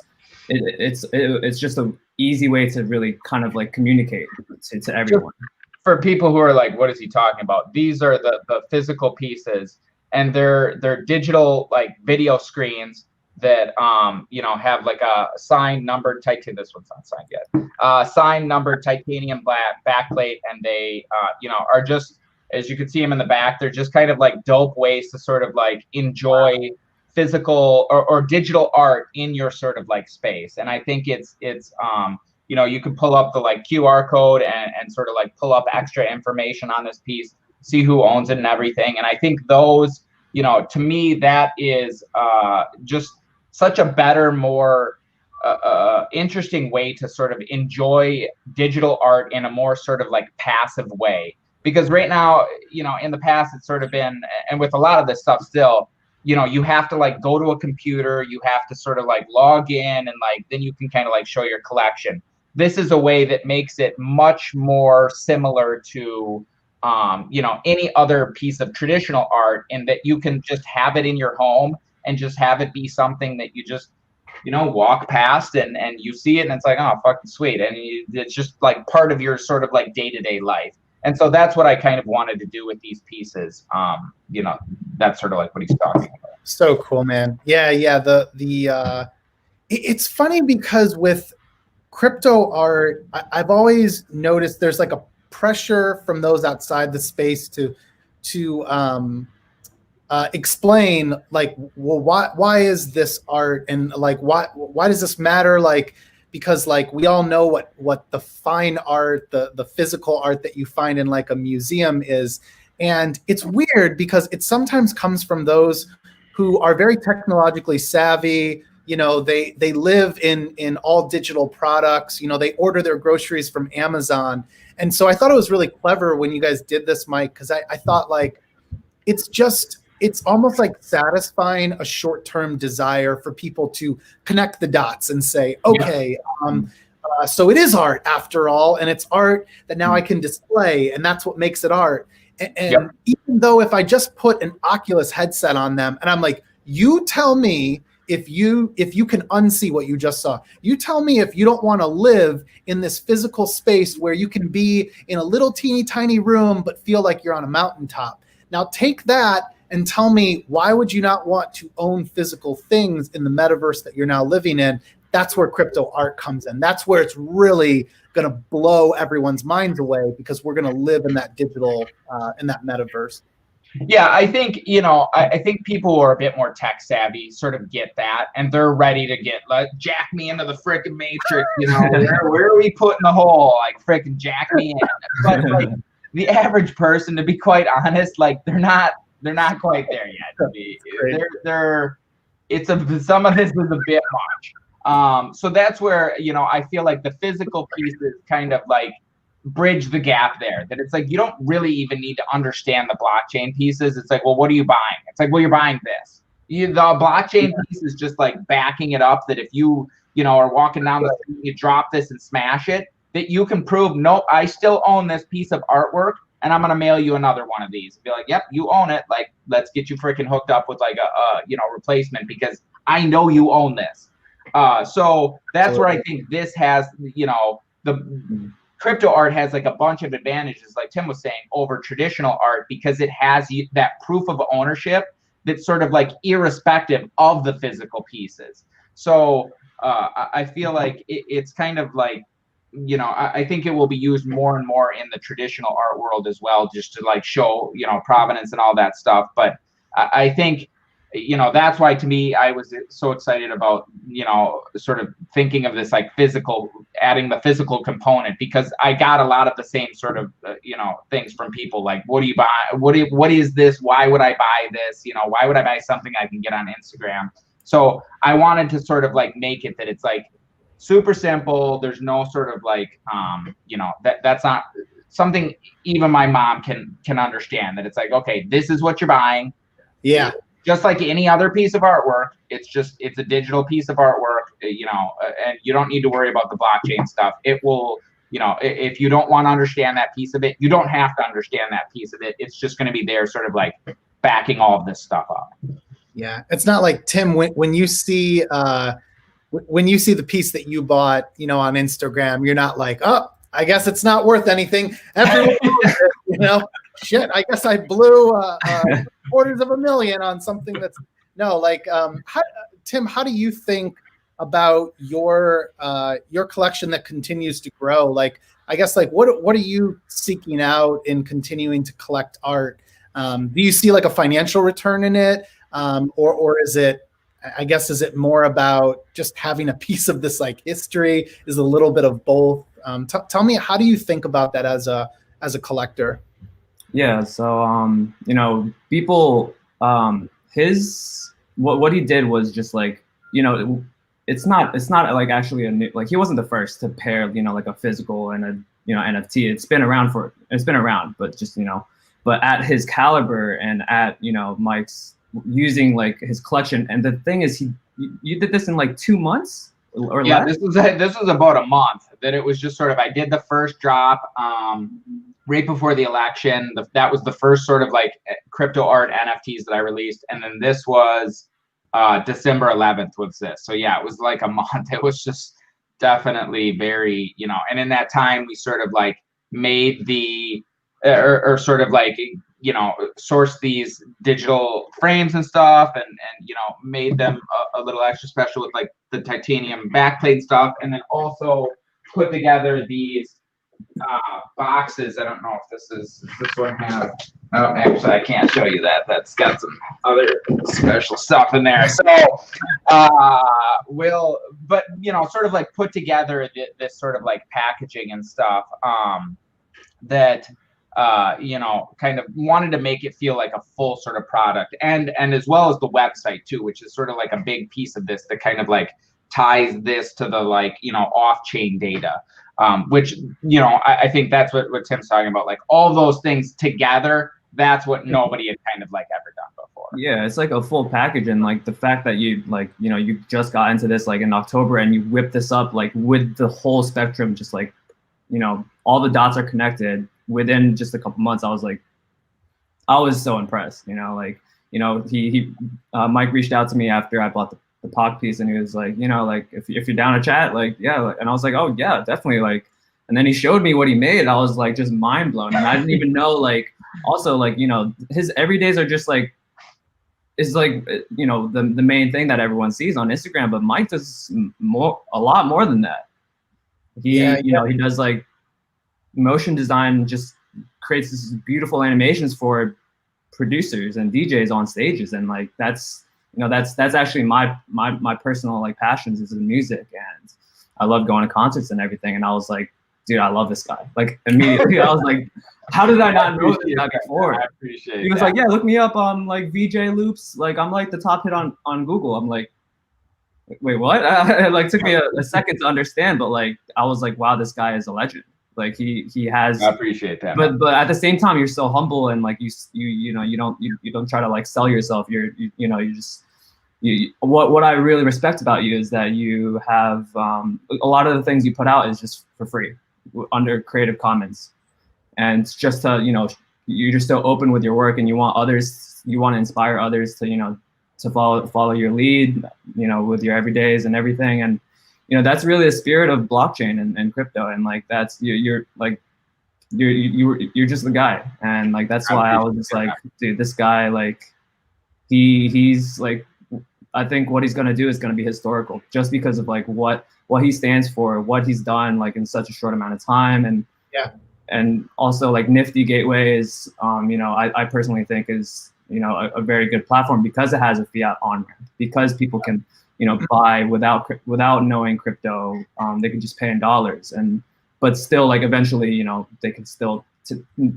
it's just an easy way to really kind of like communicate to everyone. For people who are like, what is he talking about? These are the physical pieces, and they're digital like video screens that you know, have like a signed numbered titanium. This one's not signed yet. Signed numbered titanium backplate, and they you know, are just, as you can see them in the back, they're just kind of like dope ways to sort of like enjoy physical or digital art in your sort of like space. And I think it's you know, you can pull up the like QR code and sort of like pull up extra information on this piece, see who owns it and everything. And I think those, you know, to me, that is just such a better, more interesting way to sort of enjoy digital art in a more sort of like passive way. Because right now, you know, in the past, it's sort of been, and with a lot of this stuff still, you know, you have to like go to a computer, you have to sort of like log in, and like then you can kind of like show your collection. This is a way that makes it much more similar to you know, any other piece of traditional art, in that you can just have it in your home and just have it be something that you just, you know, walk past and you see it and it's like, oh, fucking sweet. And it's just like part of your sort of like day-to-day life. And so that's what I kind of wanted to do with these pieces. You know, that's sort of like what he's talking about. So cool, man. Yeah. It's funny because with crypto art, I've always noticed there's like a pressure from those outside the space to explain like, well, why is this art, and like why does this matter? Like, because like we all know what the fine art, the physical art that you find in like a museum is, and it's weird because it sometimes comes from those who are very technologically savvy. You know, they live in all digital products. You know, they order their groceries from Amazon. And so I thought it was really clever when you guys did this, Mike, because I thought like it's almost like satisfying a short-term desire for people to connect the dots and say, okay, so it is art after all, and it's art that now I can display, and that's what makes it art. And even though if I just put an Oculus headset on them and I'm like, you tell me if you can unsee what you just saw. You tell me if you don't want to live in this physical space where you can be in a little teeny tiny room but feel like you're on a mountaintop. Now take that and tell me, why would you not want to own physical things in the metaverse that you're now living in? That's where crypto art comes in. That's where it's really going to blow everyone's minds away, because we're going to live in that digital, in that metaverse. Yeah, I think, you know, I think people who are a bit more tech savvy sort of get that, and they're ready to get, like, jack me into the freaking matrix, you know, where are we putting the hole? Like, freaking jack me in. But like the average person, to be quite honest, like they're not quite there yet. To be, some of this is a bit much. So that's where, you know, I feel like the physical pieces kind of like bridge the gap there, that it's like you don't really even need to understand the blockchain pieces. It's like, well, what are you buying? It's like, well, you're buying this. The blockchain piece is just like backing it up, that if you know, are walking down the street, you drop this and smash it, that you can prove, no, I still own this piece of artwork, and I'm gonna mail you another one of these. Be like, yep, you own it. Like, let's get you freaking hooked up with like a you know, replacement, because I know you own this. So that's where I think this has, you know, the crypto art has like a bunch of advantages, like Tim was saying, over traditional art, because it has that proof of ownership that's sort of like irrespective of the physical pieces. So I feel like it's kind of like, you know, I think it will be used more and more in the traditional art world as well, just to like show, you know, provenance and all that stuff. But I think, you know, that's why to me, I was so excited about, you know, sort of thinking of this like physical, adding the physical component, because I got a lot of the same sort of, you know, things from people like, what do you buy? What is this? Why would I buy this? You know, why would I buy something I can get on Instagram? So I wanted to sort of like make it that it's like super simple. There's no sort of like, you know, that's not something even my mom can understand, that it's like, okay, this is what you're buying. Yeah. Just like any other piece of artwork, it's a digital piece of artwork, you know, and you don't need to worry about the blockchain stuff. It will, you know, if you don't want to understand that piece of it, you don't have to understand that piece of it. It's just going to be there sort of like backing all of this stuff up. Yeah. It's not like, Tim, when you see the piece that you bought, you know, on Instagram, you're not like, oh, I guess it's not worth anything. Everyone knows it, you know, shit, I guess I blew $250,000 on something that's no, like, Tim, how do you think about your collection that continues to grow? Like, I guess, like, what are you seeking out in continuing to collect art? Do you see like a financial return in it? Or is it, I guess, is it more about just having a piece of this like history? Is a little bit of both? Tell me, how do you think about that as a collector? Yeah, so you know, Beeple, what he did was just like, you know, it's not like actually a new, like, he wasn't the first to pair, you know, like a physical and a, you know, NFT. It's been around, but just, you know, but at his caliber and at, you know, Mike's using like his collection. And the thing is, you did this in like 2 months or yeah, less? this was about a month that it was just sort of, I did the first drop right before the election. That was the first sort of like crypto art NFTs that I released. And then this was December 11th was this. So yeah, it was like a month. It was just definitely very, you know, and in that time we sort of like made the, or sort of like, you know, sourced these digital frames and stuff, and you know, made them a little extra special with like the titanium backplate stuff, and then also put together these boxes. I don't know if this one has. Oh, actually, I can't show you that. That's got some other special stuff in there. So, but sort of like put together this sort of like packaging and stuff. That kind of wanted to make it feel like a full sort of product, and as well as the website too, which is sort of like a big piece of this that kind of like ties this to the like off-chain data, which I think that's what Tim's talking about, like all those things together. That's what nobody had kind of like ever done before. Yeah, it's like a full package, and like the fact that you you just got into this like in October and you whipped this up like with the whole spectrum, just like all the dots are connected within just a couple months. I was so impressed. Mike reached out to me after I bought the POC piece, and he was like, like if you're down to chat, like yeah, and I was like, oh yeah, definitely, like. And then he showed me what he made. I was like just mind blown, and I didn't even know like also like his everydays are just like is like the main thing that everyone sees on Instagram, but Mike does a lot more than that. He he does like motion design, just creates this beautiful animations for producers and DJs on stages, and like that's actually my personal like passions is in music, and I love going to concerts and everything. And I was like, dude, I love this guy. Like immediately, I was like, how did I not know this guy before? I appreciate. He was like, yeah, look me up on like VJ Loops. Like I'm like the top hit on Google. I'm like, wait, what? It like took me a second to understand, but like I was like, wow, this guy is a legend. Like he has. I appreciate that. But at the same time, you're so humble, and like you don't try to like sell yourself. What I really respect about you is that you have a lot of the things you put out is just for free under Creative Commons, and it's just to you're just so open with your work, and you want to inspire others to to follow your lead with your everydays and everything. And that's really the spirit of blockchain and crypto, and like that's you're just the guy, and like that's why I was just like, dude, this guy, like he's like, I think what he's gonna do is gonna be historical, just because of like what he stands for, what he's done like in such a short amount of time, and also like Nifty Gateway is I personally think is a very good platform because it has a fiat on ramp, because people can buy without knowing crypto. They can just pay in dollars, but still like eventually they can still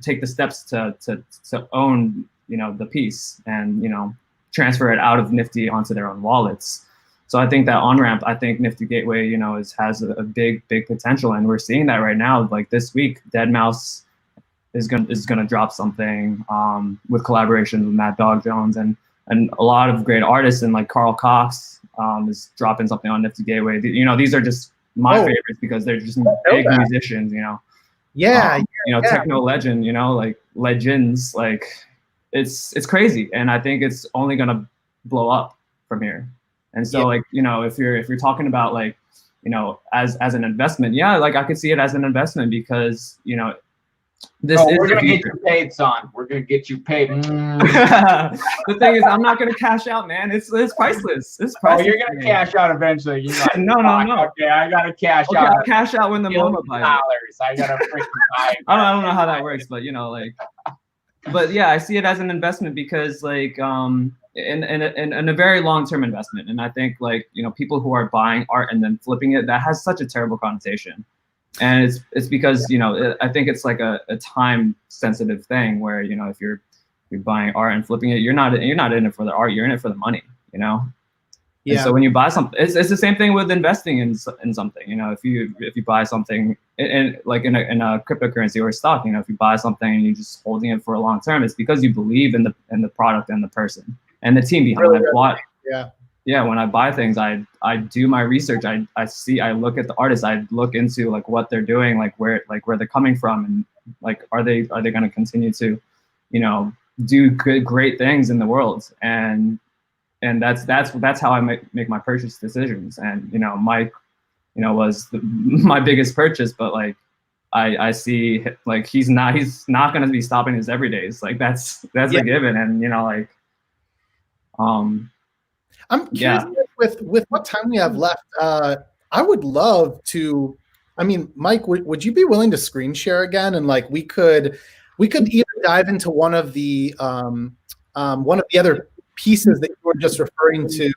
take the steps to own the piece and transfer it out of Nifty onto their own wallets. So I think that on-ramp, I think Nifty Gateway, has a big potential, and we're seeing that right now. Like this week, Deadmau5 is gonna drop something with collaborations with Mad Dog Jones and a lot of great artists, and like Carl Cox is dropping something on Nifty Gateway. These are just my favorites because they're just big musicians. Techno legend. Like legends. Like it's crazy, and I think it's only gonna blow up from here. And so like if you're talking about like as an investment, like I could see it as an investment because this is we're gonna get you paid, son. We're gonna get you paid. The thing is, I'm not gonna cash out, man. It's priceless. It's priceless. Oh, you're gonna cash out eventually. You're like, no. Okay, I gotta cash out. I'll cash out when the moment buys $1,000. I gotta freaking buy it. I don't know how that works, but but yeah, I see it as an investment because like in a very long-term investment. And I think like people who are buying art and then flipping it, that has such a terrible connotation. And it's because I think it's like a time sensitive thing where if you're buying art and flipping it, you're not in it for the art, you're in it for the money. And so when you buy something, it's the same thing with investing in something. If you buy something in a cryptocurrency or a stock, if you buy something and you're just holding it for a long term, it's because you believe in the product and the person and the team behind it. When I buy things, I do my research. I look at the artists. I look into like what they're doing, like where they're coming from, and like are they going to continue to, do great things in the world. And that's how I make my purchase decisions. And Mike, was my biggest purchase, but like I see like he's not going to be stopping his everydays. Like that's a given. And I'm curious with what time we have left. I would love to I mean, Mike, would you be willing to screen share again? And like we could either dive into one of the other pieces that you were just referring to,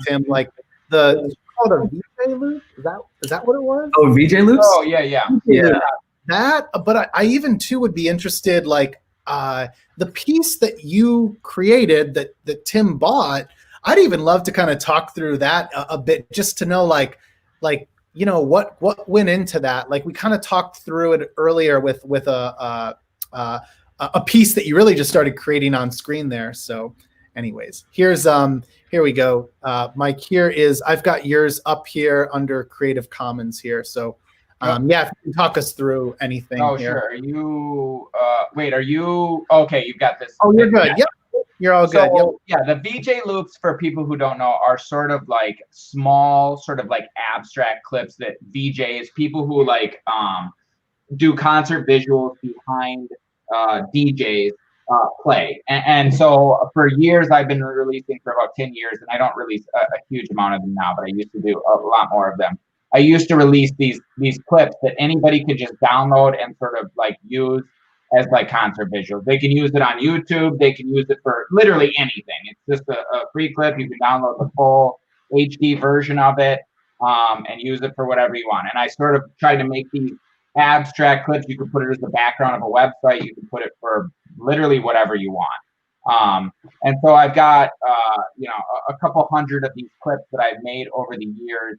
Tim, like the called a VJ loop. Is that what it was? Oh, VJ loops. Oh yeah. That, but I even too would be interested, like the piece that you created that Tim bought. I'd even love to kind of talk through that a bit, just to know like you know what went into that. Like we kind of talked through it earlier with a piece that you really just started creating on screen there. So anyways, here we go. Mike, I've got yours up here under Creative Commons here. So yeah, if you can talk us through anything. Oh, here. sure. Are you wait, are you okay? You've got this. Oh, you're good. Yep. You're all good. So, yeah, the VJ loops, for people who don't know, are sort of like small, sort of like abstract clips that VJs, people who like do concert visuals behind DJs play. And so for years, I've been releasing, for about 10 years, and I don't release a huge amount of them now, but I used to do a lot more of them. I used to release these clips that anybody could just download and sort of like use as like concert visuals. They can use it on YouTube. They can use it for literally anything. It's just a free clip. You can download the full HD version of it and use it for whatever you want. And I sort of tried to make these abstract clips. You can put it as the background of a website. You can put it for literally whatever you want. And so I've got you know, a couple hundred of these clips that I've made over the years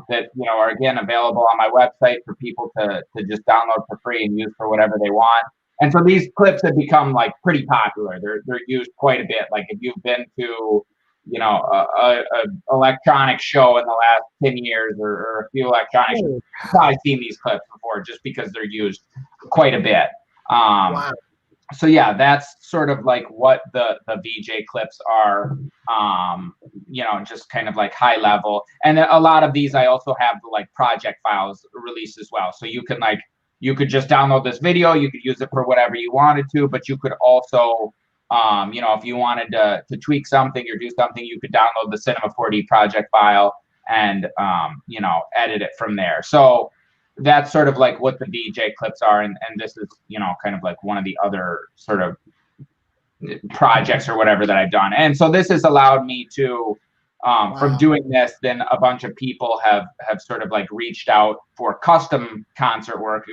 that, you know, are again available on my website for people to just download for free and use for whatever they want. And so these clips have become like pretty popular. They're used quite a bit. Like if you've been to, you know, a electronic show in the last 10 years or a few electronic shows, you've probably seen these clips before, just because they're used quite a bit. Wow. So yeah, that's sort of like what the VJ clips are, you know, just kind of like high level. And a lot of these I also have the like project files released as well. So you could just download this video, you could use it for whatever you wanted to, but you could also, you know, if you wanted to tweak something or do something, you could download the Cinema 4D project file and, you know, edit it from there. So that's sort of like what the VJ clips are. And this is, you know, kind of like one of the other sort of projects or whatever that I've done. And so this has allowed me to, from doing this, then a bunch of people have sort of like reached out for custom concert work.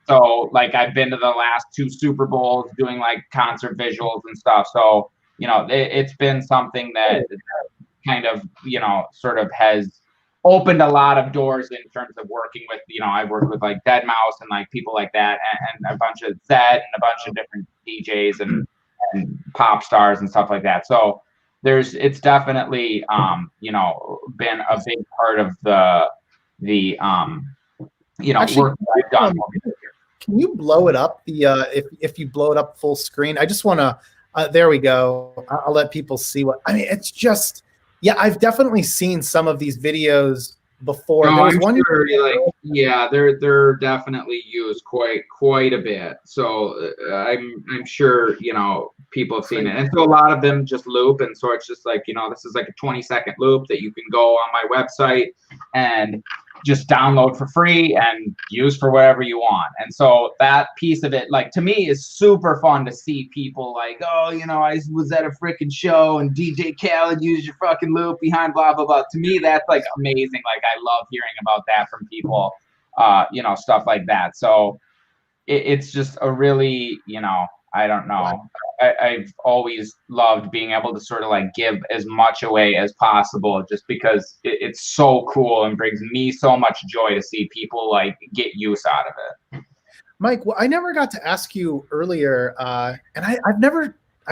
So like I've been to the last 2 Super Bowls doing like concert visuals and stuff. So, you know, it's been something that kind of, you know, sort of has opened a lot of doors in terms of working with, you know, I worked with like Dead Mouse and like people like that, and a bunch of Zed and a bunch of different DJs and pop stars and stuff like that. So it's definitely, you know, been a big part of the you know, actually, work that I've done. Can you blow it up? If you blow it up full screen, I just want to, there we go. I'll let people see what, I mean, it's just, yeah, I've definitely seen some of these videos before. No, I'm sure, like, yeah, they're definitely used quite a bit. So I'm sure, you know, people have seen it, and so a lot of them just loop, and so it's just like, you know, this is like a 20-second loop that you can go on my website and just download for free and use for whatever you want. And so that piece of it, like, to me, is super fun to see people like, oh, you know, I was at a freaking show and DJ Khaled used your fucking loop behind blah, blah, blah. To me, that's like amazing. Like, I love hearing about that from people, you know, stuff like that. So it's just a really, you know, I don't know. I've always loved being able to sort of like give as much away as possible, just because it's so cool and brings me so much joy to see people like get use out of it. Mike, well, I never got to ask you earlier, and I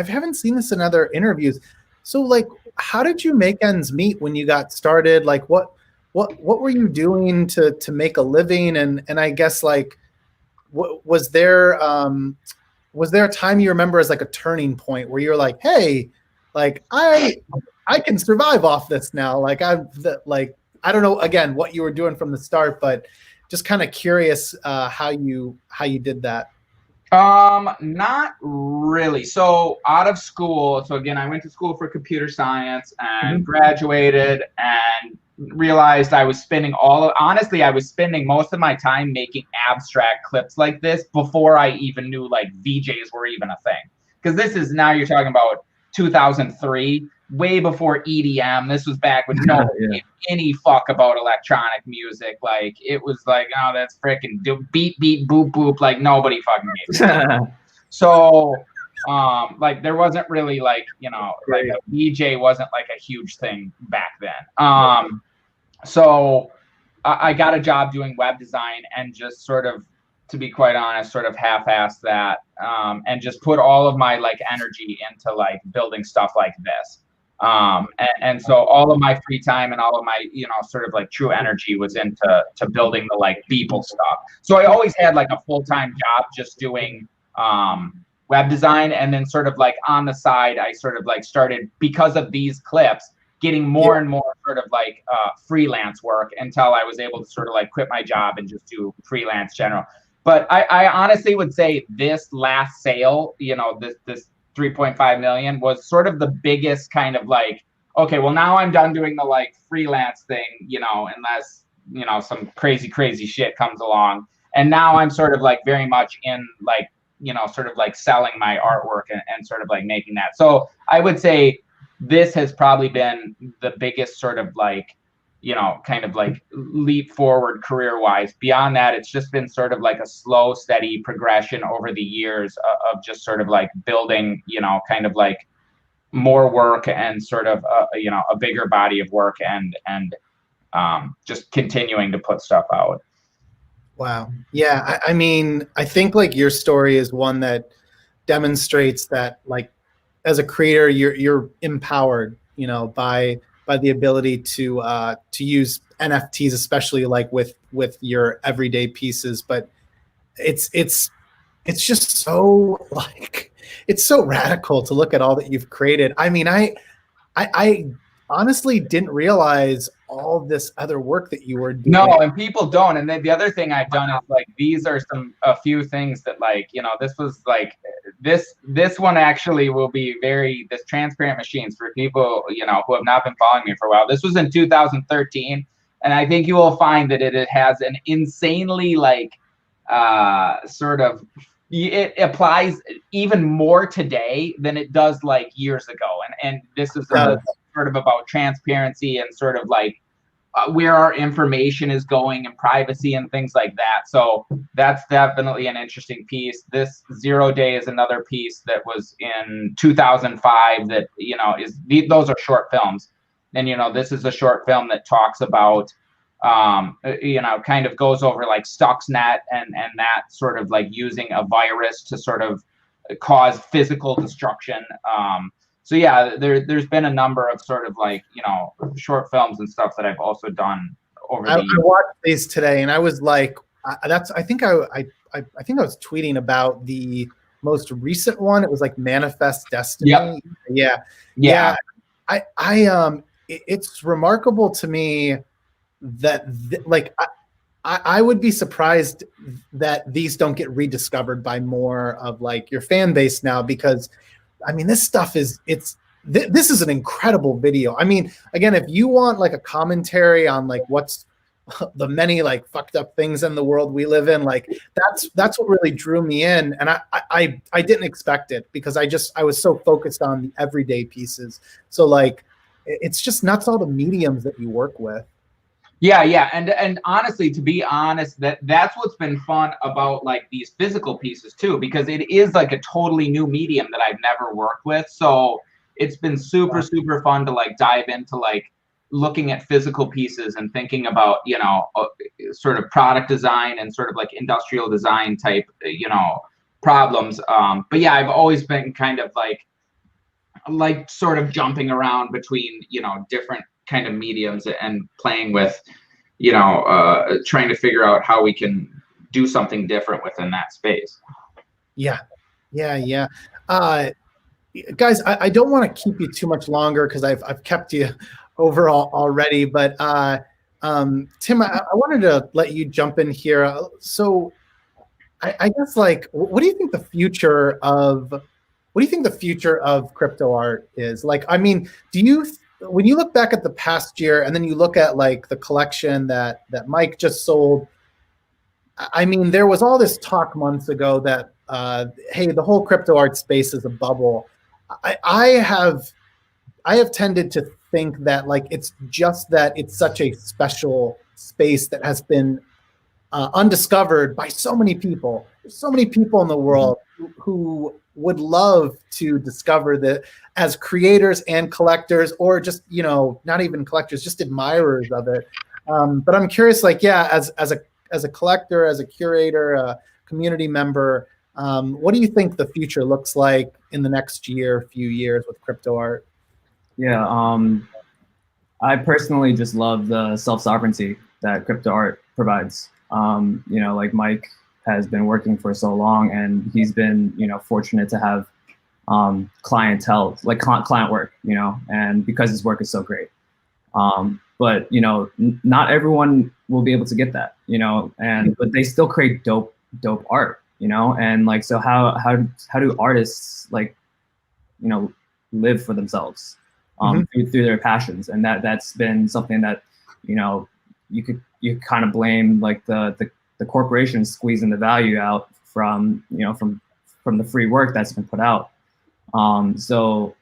haven't seen this in other interviews. So like, how did you make ends meet when you got started? Like, what were you doing to make a living? And I guess like, was there a time you remember as like a turning point where you're like, hey, like I can survive off this now. Like I don't know, again, what you were doing from the start, but just kind of curious how you did that. Not really. So out of school, so again, I went to school for computer science and graduated, and realized I was spending honestly, I was spending most of my time making abstract clips like this before I even knew like VJs were even a thing. Because this is, now you're talking about 2003, way before EDM. This was back when nobody gave any fuck about electronic music. Like, it was like, oh, that's freaking beep, beep, boop, boop. Like, nobody fucking gave a shit. So, like, there wasn't really like, you know, like a DJ wasn't like a huge thing back then. So I got a job doing web design and just sort of, to be quite honest, sort of half-assed that, and just put all of my like energy into like building stuff like this. And so all of my free time and all of my, you know, sort of like true energy was into building the like Beeple stuff. So I always had like a full-time job just doing web design, and then sort of like on the side, I sort of like started, because of these clips, getting more and more sort of like freelance work until I was able to sort of like quit my job and just do freelance general. But I honestly would say this last sale, you know, this 3.5 million was sort of the biggest kind of like, okay, well, now I'm done doing the like freelance thing, you know, unless, you know, some crazy shit comes along. And now I'm sort of like very much in like, you know, sort of like selling my artwork and sort of like making that. So I would say this has probably been the biggest sort of like, you know, kind of like leap forward career-wise. Beyond that, it's just been sort of like a slow, steady progression over the years of just sort of like building, you know, kind of like more work and sort of, you know, a bigger body of work and just continuing to put stuff out. Wow. Yeah. I mean, I think like your story is one that demonstrates that like as a creator, you're empowered, you know, by the ability to use NFTs, especially like with your everyday pieces. But it's just so like, it's so radical to look at all that you've created. I mean, I honestly didn't realize all this other work that you were doing. No, and people don't. And then the other thing I've done is like, these are a few things that like, you know, this was like, this one actually will be this Transparent Machines, for people, you know, who have not been following me for a while. This was in 2013. And I think you will find that it has an insanely like, sort of, it applies even more today than it does like years ago. And this is sort of about transparency and sort of like where our information is going and privacy and things like that. So that's definitely an interesting piece. This 0 Day is another piece that was in 2005 that, you know, those are short films. And, you know, this is a short film that talks about, you know, kind of goes over like Stuxnet and that sort of like using a virus to sort of cause physical destruction. So yeah, there's been a number of sort of like, you know, short films and stuff that I've also done over the years. I watched these today and I was like, I think I was tweeting about the most recent one. It was like Manifest Destiny. Yep. Yeah. It's remarkable to me that like I would be surprised that these don't get rediscovered by more of like your fan base now, because I mean, this stuff this is an incredible video. I mean, again, if you want like a commentary on like what's the many like fucked up things in the world we live in, like that's what really drew me in. And I didn't expect it, because I was so focused on the everyday pieces. So like, it's just nuts, all the mediums that you work with. Yeah. And honestly, to be honest, that's what's been fun about like these physical pieces too, because it is like a totally new medium that I've never worked with. So it's been super fun to like dive into like looking at physical pieces and thinking about, you know, sort of product design and sort of like industrial design type, you know, problems. But yeah, I've always been kind of like sort of jumping around between, you know, different kind of mediums and playing with, you know, trying to figure out how we can do something different within that space. Yeah. Guys, I don't want to keep you too much longer, because I've kept you overall already, but Tim, I wanted to let you jump in here. So I guess like, what do you think the future of crypto art is? Like, I mean, do you when you look back at the past year and then you look at like the collection that Mike just sold, I mean, there was all this talk months ago that, hey, the whole crypto art space is a bubble. I have tended to think that like it's just that it's such a special space that has been undiscovered by so many people. There's so many people in the world who would love to discover that as creators and collectors, or just, you know, not even collectors, just admirers of it. But I'm curious, like, yeah, as a collector, as a curator, a community member, what do you think the future looks like in the next few years with crypto art? Yeah, I personally just love the self-sovereignty that crypto art provides. You know, like Mike has been working for so long, and he's been, you know, fortunate to have clientele, like client work, you know, and because his work is so great. But, you know, not everyone will be able to get that, you know, but they still create dope art, you know, and like, so how do artists, like, you know, live for themselves through their passions? And that's been something that, you know, you kind of blame like the corporations squeezing the value out from, you know, from the free work that's been put out. So,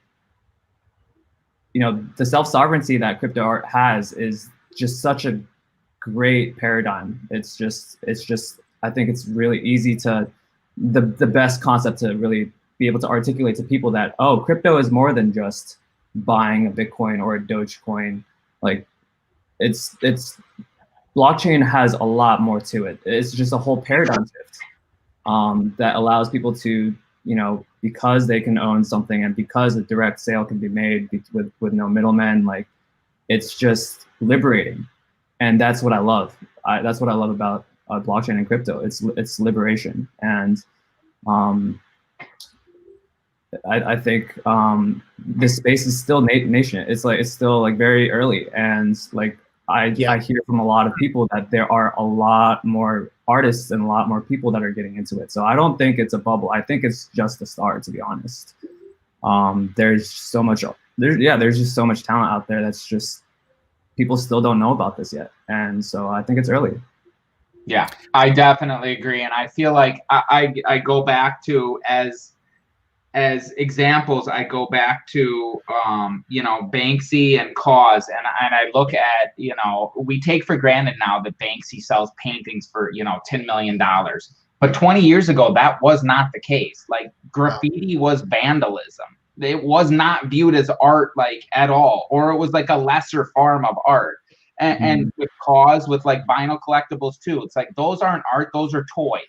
you know, the self-sovereignty that crypto art has is just such a great paradigm. It's just, I think it's really easy to, the best concept to really be able to articulate to people that, oh, crypto is more than just buying a Bitcoin or a Dogecoin. Like, it's blockchain has a lot more to it. It's just a whole paradigm shift that allows people to, you know, because they can own something and because a direct sale can be made with no middlemen, like, it's just liberating. And that's what I love. That's what I love about blockchain and crypto. It's liberation. And I think this space is still nascent. It's still like very early, and like I hear from a lot of people that there are a lot more artists and a lot more people that are getting into it. So I don't think it's a bubble. I think it's just the start, to be honest. There's so much. There's just so much talent out there that's just, people still don't know about this yet, and so I think it's early. Yeah, I definitely agree, and I feel like I go back to as examples, I go back to, you know, Banksy and Cause, and I look at, you know, we take for granted now that Banksy sells paintings for, you know, $10 million. But 20 years ago, that was not the case. Like, graffiti was vandalism. It was not viewed as art, like, at all, or it was like a lesser form of art. And with Cause, with like vinyl collectibles too, it's like, those aren't art, those are toys.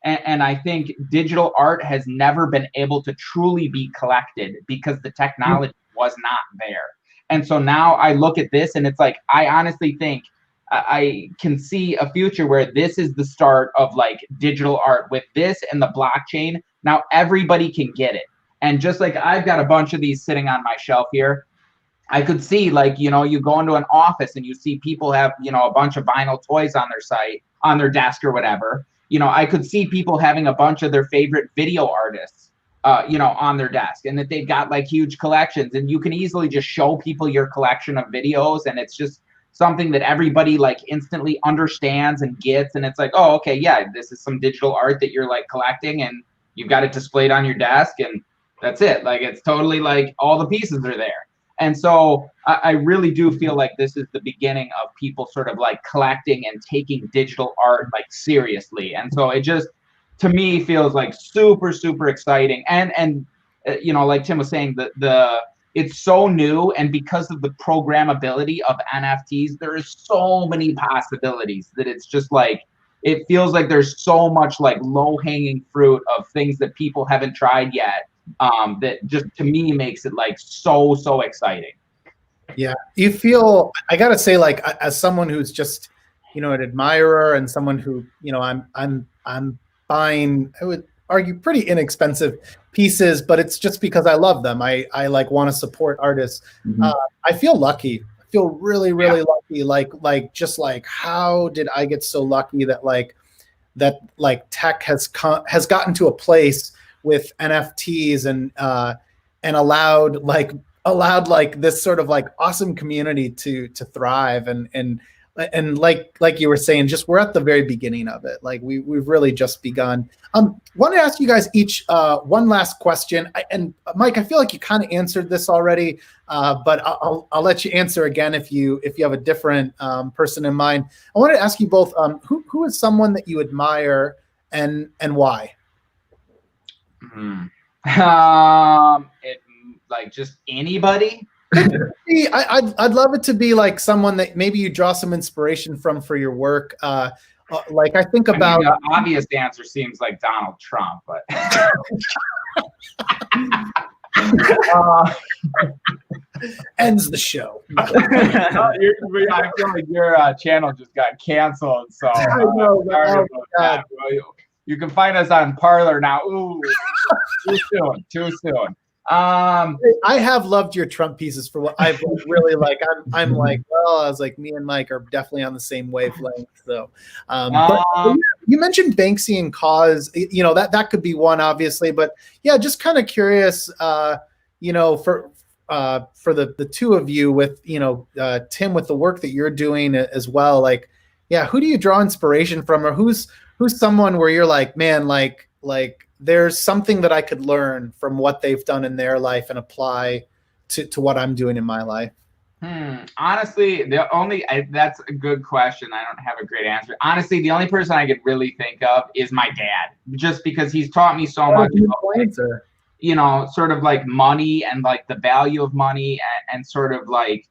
And I think digital art has never been able to truly be collected because the technology was not there. And so now I look at this and it's like, I honestly think I can see a future where this is the start of like digital art. With this and the blockchain, now everybody can get it. And just like I've got a bunch of these sitting on my shelf here, I could see, like, you know, you go into an office and you see people have, you know, a bunch of vinyl toys on their site, on their desk or whatever. You know, I could see people having a bunch of their favorite video artists, you know, on their desk, and that they've got like huge collections, and you can easily just show people your collection of videos, and it's just something that everybody like instantly understands and gets. And it's like, oh, okay, yeah, this is some digital art that you're like collecting, and you've got it displayed on your desk, and that's it. Like, it's totally like all the pieces are there. And so I really do feel like this is the beginning of people sort of like collecting and taking digital art like seriously. And so it just, to me, feels like super, super exciting. And you know, like Tim was saying, it's so new, and because of the programmability of NFTs, there is so many possibilities that it's just like, it feels like there's so much like low-hanging fruit of things that people haven't tried yet. That just, to me, makes it like so exciting. Yeah, you feel, I gotta say, like, as someone who's just, you know, an admirer and someone who, you know, I'm buying, I would argue, pretty inexpensive pieces, but it's just because I love them. I like want to support artists. I feel lucky. I feel really lucky. Like just like, how did I get so lucky that like tech has gotten to a place with NFTs and allowed like allowed like this sort of like awesome community to thrive, and like you were saying, just we're at the very beginning of it. Like we've really just begun. Want to ask you guys each one last question. And Mike, I feel like you kind of answered this already, but I'll let you answer again if you have a different person in mind. I want to ask you both, who is someone that you admire and why? Like just anybody. I'd love it to be like someone that maybe you draw some inspiration from for your work. Like I think about the obvious answer seems like Donald Trump, but ends the show. I feel like your channel just got canceled. So I know, sorry about that. Well, you can find us on Parlor now. Ooh, too soon. I have loved your Trump pieces for what I've really like. I'm like, well, I was like, me and Mike are definitely on the same wavelength. So, but you mentioned Banksy and Cause, you know, that could be one, obviously, but yeah, just kind of curious, you know, for the two of you with, you know, Tim, with the work that you're doing as well, like, yeah, who do you draw inspiration from, or who's someone where you're like, man, like there's something that I could learn from what they've done in their life and apply to what I'm doing in my life? Honestly, that's a good question. I don't have a great answer. Honestly, the only person I could really think of is my dad, just because he's taught me so much about, you know, sort of like money and like the value of money and sort of like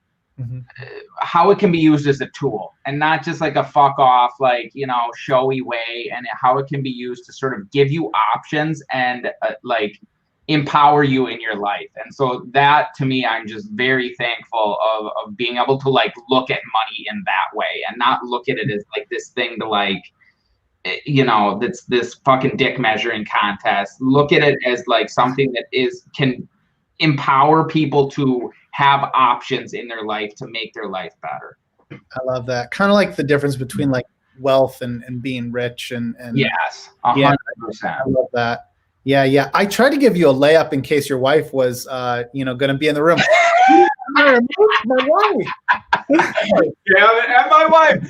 how it can be used as a tool and not just like a fuck off, like, you know, showy way, and how it can be used to sort of give you options and like empower you in your life. And so that, to me, I'm just very thankful of being able to like look at money in that way and not look at it as like this thing to like, you know, that's this fucking dick measuring contest. Look at it as like something that can empower people to have options in their life to make their life better. I love that. Kind of like the difference between like wealth and being rich and yes, 100%. Yeah, I love that. Yeah. I tried to give you a layup in case your wife was, you know, going to be in the room. My wife. Yeah, and my wife.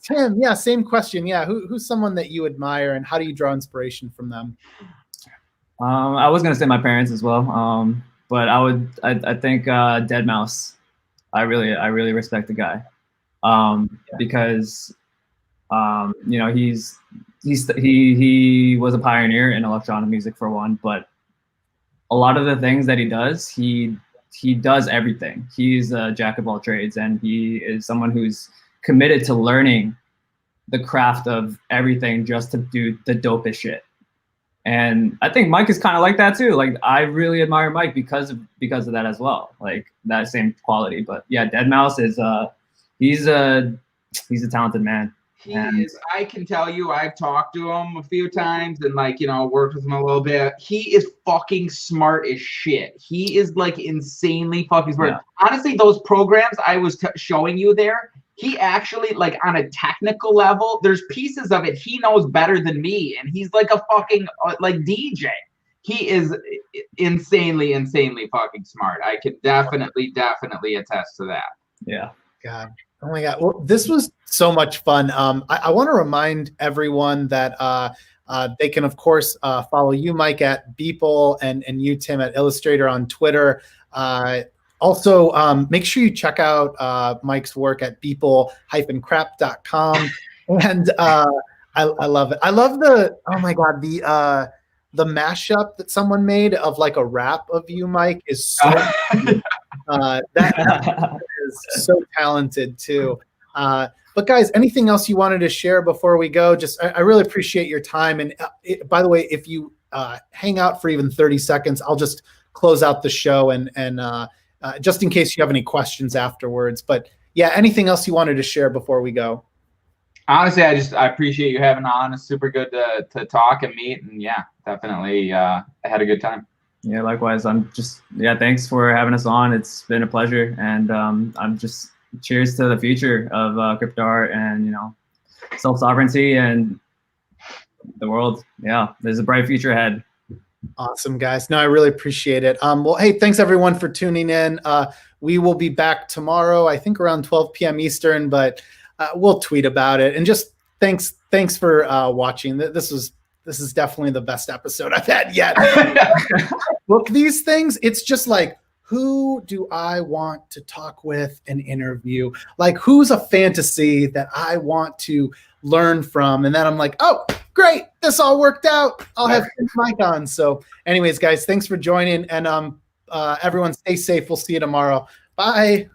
Tim, yeah, same question. Yeah, who's someone that you admire, and how do you draw inspiration from them? I was gonna say my parents as well, but I think Dead Mouse. I really respect the guy, because you know, he was a pioneer in electronic music for one, but a lot of the things that he does everything. He's a jack of all trades, and he is someone who's committed to learning the craft of everything just to do the dopest shit. And I think Mike is kind of like that too. Like, I really admire Mike because of that as well. Like, that same quality. But yeah, Dead Mouse is he's a talented man. He is. I can tell you, I've talked to him a few times and, like, you know, worked with him a little bit. He is fucking smart as shit. He is like insanely fucking smart. Yeah. Honestly, those programs I was showing you there, he actually, like, on a technical level, there's pieces of it he knows better than me, and he's like a fucking like DJ. He is insanely fucking smart. I can definitely attest to that. Yeah. God. Oh my God. Well, this was so much fun. I want to remind everyone that they can, of course, follow you, Mike, at Beeple, and you, Tim, at Illustrator on Twitter. Also, make sure you check out Mike's work at beeple-crap.com. And I love it. I love oh my God, the mashup that someone made of like a rap of you, Mike, is so that is so talented too. But guys, anything else you wanted to share before we go? Just, I really appreciate your time. And by the way, if you hang out for even 30 seconds, I'll just close out the show and just in case you have any questions afterwards. But yeah, anything else you wanted to share before we go? Honestly, I appreciate you having on. It's super good to talk and meet, and yeah, definitely I had a good time. Yeah, likewise. Thanks for having us on. It's been a pleasure, and I'm just cheers to the future of crypto art and, you know, self-sovereignty and the world. Yeah, there's a bright future ahead. Awesome, guys. No, I really appreciate it. Well, hey, thanks everyone for tuning in. We will be back tomorrow, I think around 12 p.m. Eastern, but we'll tweet about it. And just thanks for watching. This is definitely the best episode I've had yet. Book these things. It's just like, who do I want to talk with and interview? Like, who's a fantasy that I want to learn from? And then I'm like, oh, great, this all worked out. I'll have Mike on. So anyways, guys, thanks for joining. And everyone stay safe. We'll see you tomorrow. Bye.